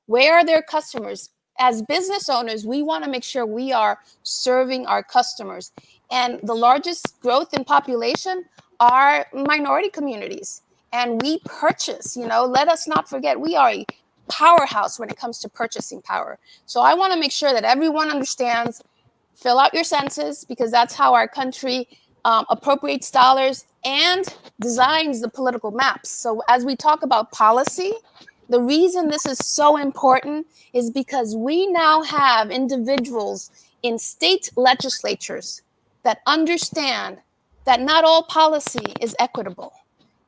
Where are their customers? As business owners, we want to make sure we are serving our customers. And the largest growth in population are minority communities. And we purchase, let us not forget, we are a powerhouse when it comes to purchasing power. So I want to make sure that everyone understands, fill out your census, because that's how our country appropriates dollars and designs the political maps. So as we talk about policy, the reason this is so important is because we now have individuals in state legislatures that understand that not all policy is equitable.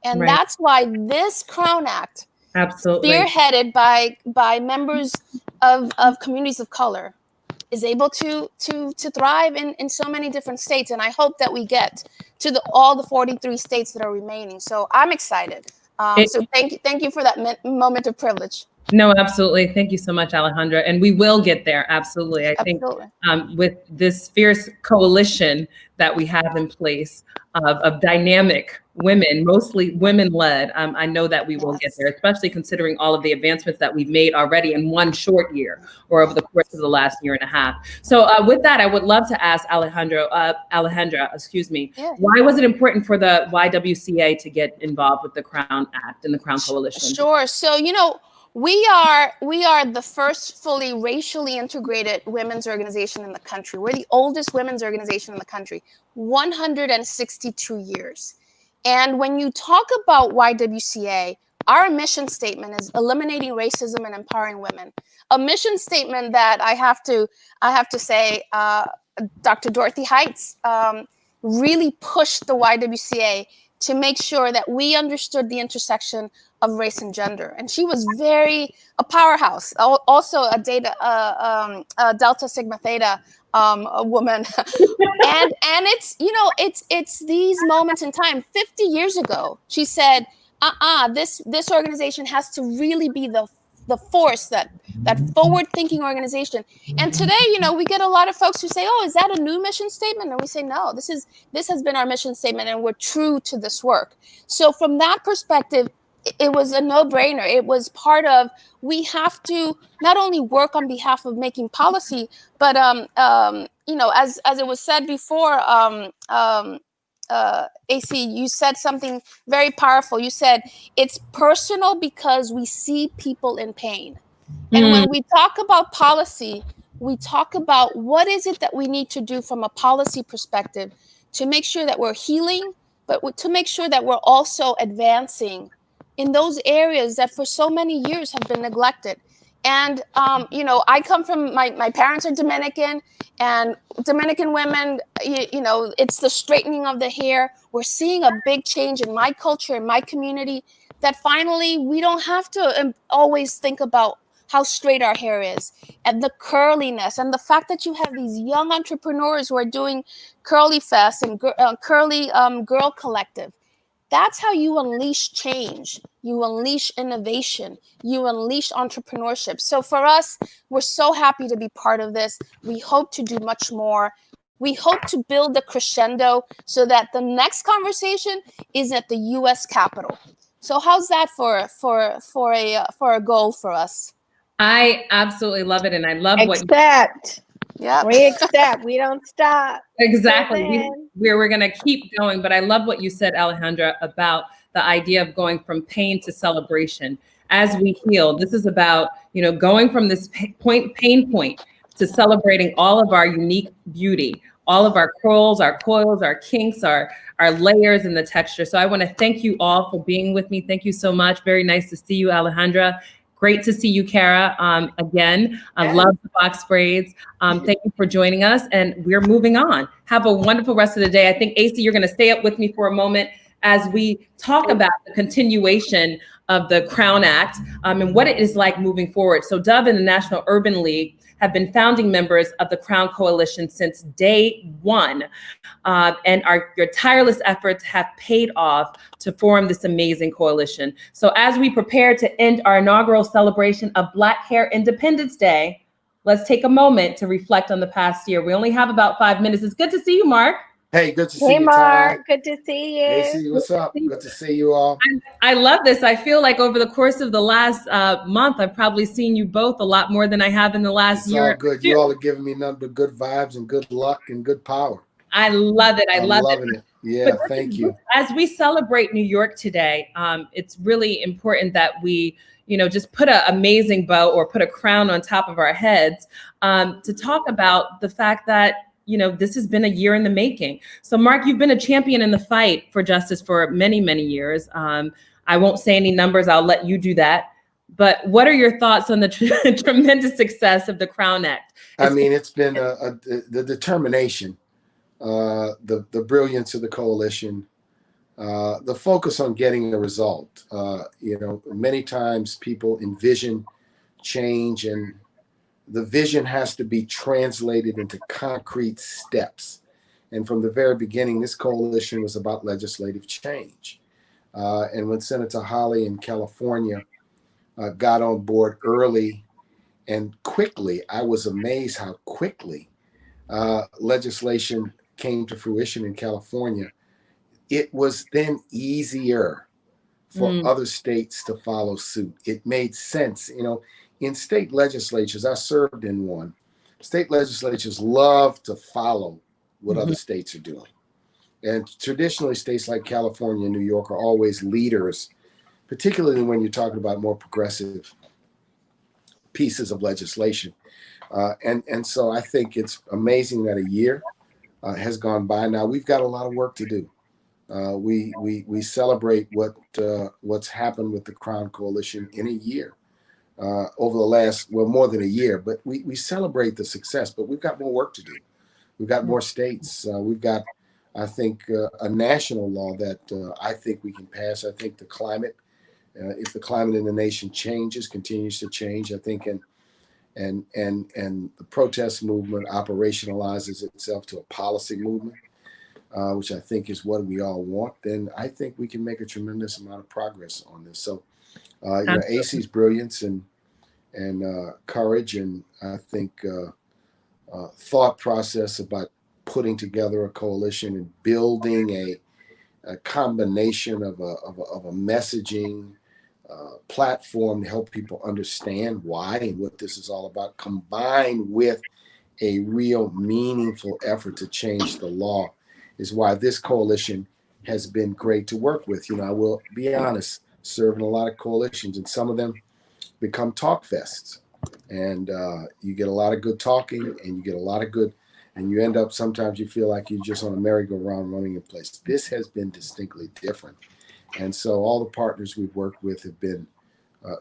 And that's why this Crown Act, absolutely spearheaded by members of communities of color, is able to thrive in so many different states. And I hope that we get to all the 43 states that are remaining. So I'm excited. So thank you for that moment of privilege. No, absolutely. Thank you so much, Alejandra. And we will get there. Absolutely. I think with this fierce coalition that we have in place, of dynamic women, mostly women-led, I know that we will get there, especially considering all of the advancements that we've made already in one short year or over the course of the last year and a half. So with that, I would love to ask Alejandra, excuse me, why was it important for the YWCA to get involved with the Crown Act and the Crown Coalition? Sure. So, you know, we are the first fully racially integrated women's organization in the country. We're the oldest women's organization in the country, 162 years. And when you talk about YWCA, our mission statement is eliminating racism and empowering women. A mission statement that I have to say, Dr. Dorothy Heights really pushed the YWCA to make sure that we understood the intersection of race and gender. And she was a powerhouse, also a Delta Sigma Theta woman. and it's, you know, it's these moments in time. 50 years ago, she said, this organization has to really be the force, that forward-thinking organization. And today, you know, we get a lot of folks who say, "Oh, is that a new mission statement?" And we say, "No, this has been our mission statement, and we're true to this work." So from that perspective, it was a no-brainer. It was part of, we have to not only work on behalf of making policy, but you know, as it was said before, AC, you said something very powerful. You said it's personal because we see people in pain. And when we talk about policy, we talk about what is it that we need to do from a policy perspective to make sure that we're healing, but to make sure that we're also advancing in those areas that for so many years have been neglected. And, you know, I come from, my parents are Dominican, and Dominican women, you know, it's the straightening of the hair. We're seeing a big change in my culture, in my community, that finally we don't have to always think about how straight our hair is and the curliness, and the fact that you have these young entrepreneurs who are doing Curly Fest and Curly Girl Collective. That's how you unleash change. You unleash innovation. You unleash entrepreneurship. So for us, we're so happy to be part of this. We hope to do much more. We hope to build the crescendo so that the next conversation is at the U.S. Capitol. So how's that for a goal for us? I absolutely love it, and I love what you we accept. We don't stop. Exactly. We're going to keep going. But I love what you said, Alejandra, about the idea of going from pain to celebration as we heal. This is about, you know, going from this pain point to celebrating all of our unique beauty, all of our curls, our coils, our kinks, our layers and the texture. So I want to thank you all for being with me. Thank you so much. Very nice to see you, Alejandra. Great to see you, Kara, again. I love the box braids. Thank you for joining us, and we're moving on. Have a wonderful rest of the day. I think, AC, you're going to stay up with me for a moment as we talk about the continuation of the Crown Act and what it is like moving forward. So Dove and the National Urban League have been founding members of the Crown Coalition since day one. And your tireless efforts have paid off to form this amazing coalition. So as we prepare to end our inaugural celebration of Black Hair Independence Day, let's take a moment to reflect on the past year. We only have about 5 minutes. It's good to see you, Mark. Hey, good to see you, Hey, Mark. Ty. Good to see you. AC, what's up? Good to see you all. I love this. I feel like over the course of the last month, I've probably seen you both a lot more than I have in the last year. It's all good. You all are giving me nothing but good vibes and good luck and good power. I love it. I'm loving it. Yeah, but thank you. As we celebrate New York today, it's really important that we, you know, just put an amazing bow or put a crown on top of our heads to talk about the fact that, you know, this has been a year in the making. So Mark, you've been a champion in the fight for justice for many, many years. I won't say any numbers. I'll let you do that. But what are your thoughts on the tremendous success of the Crown Act? I mean, it's been the determination, the brilliance of the coalition, the focus on getting a result. You know, many times people envision change, and the vision has to be translated into concrete steps. And from the very beginning, this coalition was about legislative change. And when Senator Hawley in California got on board early and quickly, I was amazed how quickly legislation came to fruition in California. it was then easier for other states to follow suit. It made sense. In state legislatures, I served in one. State legislatures love to follow what other states are doing. And traditionally, states like California and New York are always leaders, particularly when you're talking about more progressive pieces of legislation. And so I think it's amazing that a year has gone by. Now we've got a lot of work to do. We celebrate what's happened with the Crown Coalition in a year, over the last, well, more than a year, but we celebrate the success, but we've got more work to do. We've got more states. We've got, I think, a national law that I think we can pass. I think the climate, if the climate in the nation continues to change, I think, and the protest movement operationalizes itself to a policy movement, which I think is what we all want, then I think we can make a tremendous amount of progress on this. So, AC's brilliance and courage, and I think thought process about putting together a coalition and building a combination of a messaging platform to help people understand why and what this is all about, combined with a real meaningful effort to change the law, is why this coalition has been great to work with. I will be honest, serving a lot of coalitions, and some of them become talk fests. And you get a lot of good talking, and you get a lot of good, and you end up, sometimes you feel like you're just on a merry-go-round running in place. This has been distinctly different. And so all the partners we've worked with have been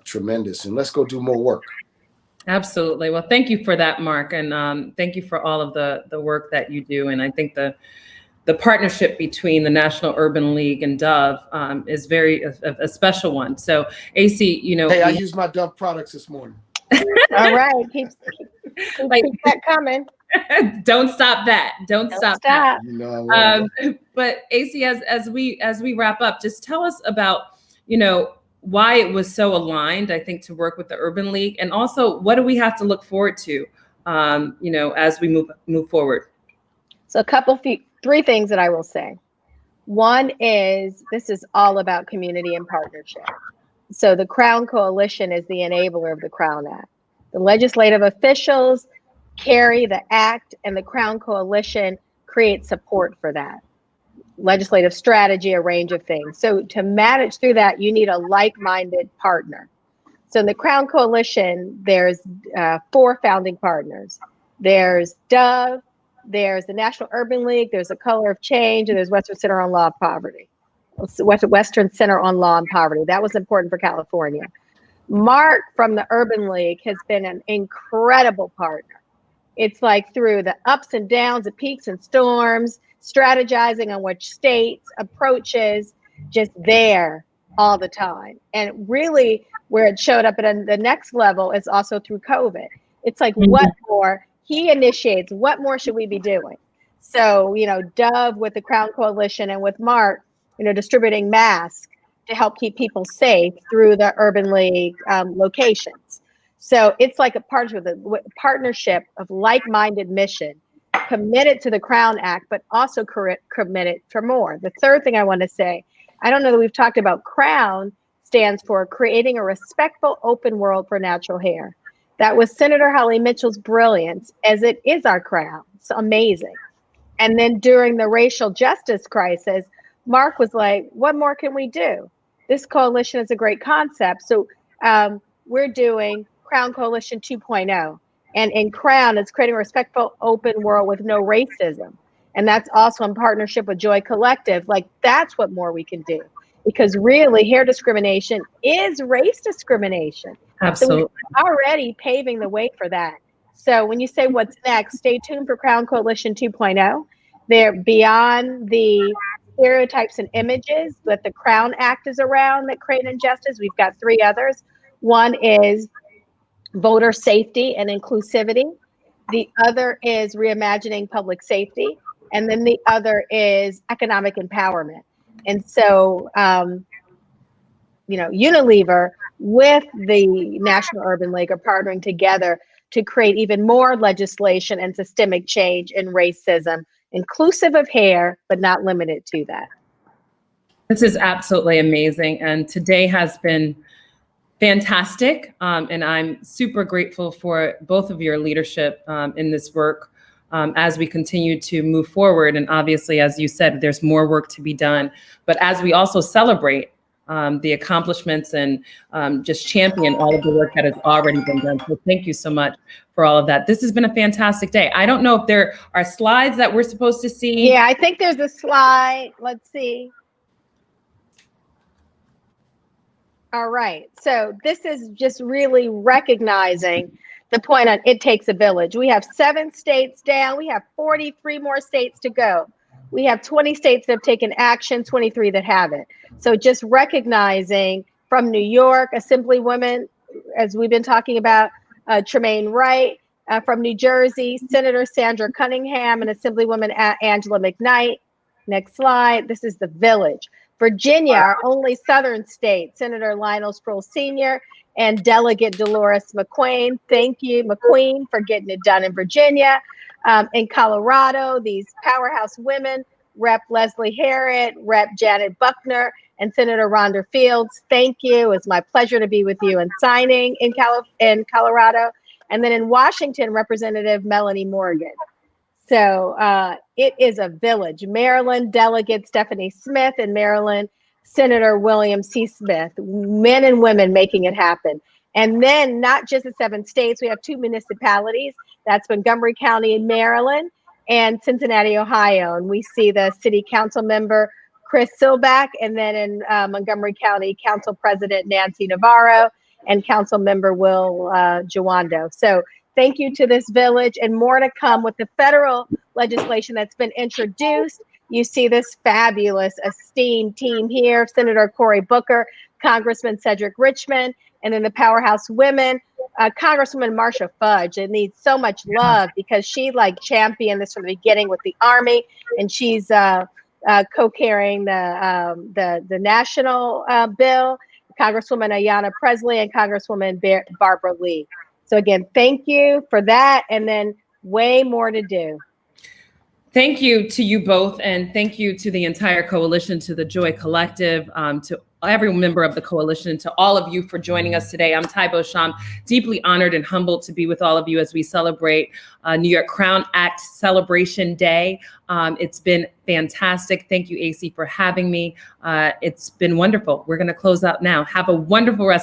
tremendous. And let's go do more work. Absolutely. Well, thank you for that, Mark. And thank you for all of the work that you do. And I think the partnership between the National Urban League and Dove is a special one. So AC, Hey, I used my Dove products this morning. All right. Keep that coming. Don't stop that. Don't stop. That. But AC, as we wrap up, just tell us about, why it was so aligned, I think, to work with the Urban League, and also what do we have to look forward to, as we move forward. So three things that I will say. One is, this is all about community and partnership. So the Crown Coalition is the enabler of the Crown Act. The legislative officials carry the act, and the Crown Coalition creates support for that. Legislative strategy, a range of things. So to manage through that, you need a like-minded partner. So in the Crown Coalition, there's 4 founding partners. There's Dove, there's the National Urban League, there's the Color of Change, and there's Western Center on Law and Poverty. Western Center on Law and Poverty. That was important for California. Mark from the Urban League has been an incredible partner. It's like through the ups and downs, the peaks and storms, strategizing on which states, approaches, just there all the time. And really where it showed up at the next level is also through COVID. It's like, what more? He initiates, what more should we be doing? So, Dove with the Crown Coalition and with Mark, distributing masks to help keep people safe through the Urban League locations. So it's like a partnership of like-minded mission, committed to the Crown Act, but also committed for more. The third thing I want to say, I don't know that we've talked about Crown stands for creating a respectful open world for natural hair. That was Senator Holly Mitchell's brilliance, as it is our Crown. It's amazing. And then during the racial justice crisis, Mark was like, what more can we do? This coalition is a great concept. So we're doing Crown Coalition 2.0. And in Crown, it's creating a respectful open world with no racism. And that's also in partnership with Joy Collective. Like, that's what more we can do. Because really, hair discrimination is race discrimination. Absolutely. So we're already paving the way for that. So when you say what's next, stay tuned for Crown Coalition 2.0. They're beyond the stereotypes and images that the Crown Act is around that create injustice. We've got 3 others. One is voter safety and inclusivity. The other is reimagining public safety. And then the other is economic empowerment. And so, Unilever with the National Urban League are partnering together to create even more legislation and systemic change in racism, inclusive of hair, but not limited to that. This is absolutely amazing. And today has been fantastic. And I'm super grateful for both of your leadership in this work as we continue to move forward. And obviously, as you said, there's more work to be done. But as we also celebrate the accomplishments and just champion all of the work that has already been done. So thank you so much for all of that. This has been a fantastic day. I don't know if there are slides that we're supposed to see. Yeah, I think there's a slide. Let's see. All right. So this is just really recognizing the point on it takes a village. We have 7 states down. We have 43 more states to go. We have 20 states that have taken action, 23 that haven't. So just recognizing from New York, Assemblywoman, as we've been talking about, Tremaine Wright, from New Jersey, Senator Sandra Cunningham and Assemblywoman Angela McKnight. Next slide. This is the village. Virginia, our only southern state, Senator Lionel Sproul Sr. and Delegate Dolores McQueen. Thank you, McQueen, for getting it done in Virginia. In Colorado, these powerhouse women, Rep. Leslie Harrod, Rep. Janet Buckner, and Senator Rhonda Fields. Thank you. It's my pleasure to be with you and signing in Colorado. And then in Washington, Representative Melanie Morgan. So it is a village. Maryland Delegate Stephanie Smith and Maryland Senator William C. Smith, men and women making it happen. And then not just the 7 states, we have 2 municipalities. That's Montgomery County in Maryland and Cincinnati, Ohio. And we see the city council member, Chris Silback, and then in Montgomery County, Council President Nancy Navarro and Council Member Will Jawando. So thank you to this village, and more to come with the federal legislation that's been introduced. You see this fabulous, esteemed team here, Senator Cory Booker, Congressman Cedric Richmond, and then the powerhouse women, Congresswoman Marsha Fudge. It needs so much love because she championed this from the beginning with the Army, and she's co-carrying the national bill, Congresswoman Ayanna Presley and Congresswoman Barbara Lee. So again, thank you for that, and then way more to do. Thank you to you both, and thank you to the entire coalition, to the Joy Collective, to every member of the coalition, to all of you for joining us today. I'm Ty Beauchamp, deeply honored and humbled to be with all of you as we celebrate New York Crown Act Celebration Day. It's been fantastic. Thank you, AC, for having me. It's been wonderful. We're going to close out now. Have a wonderful rest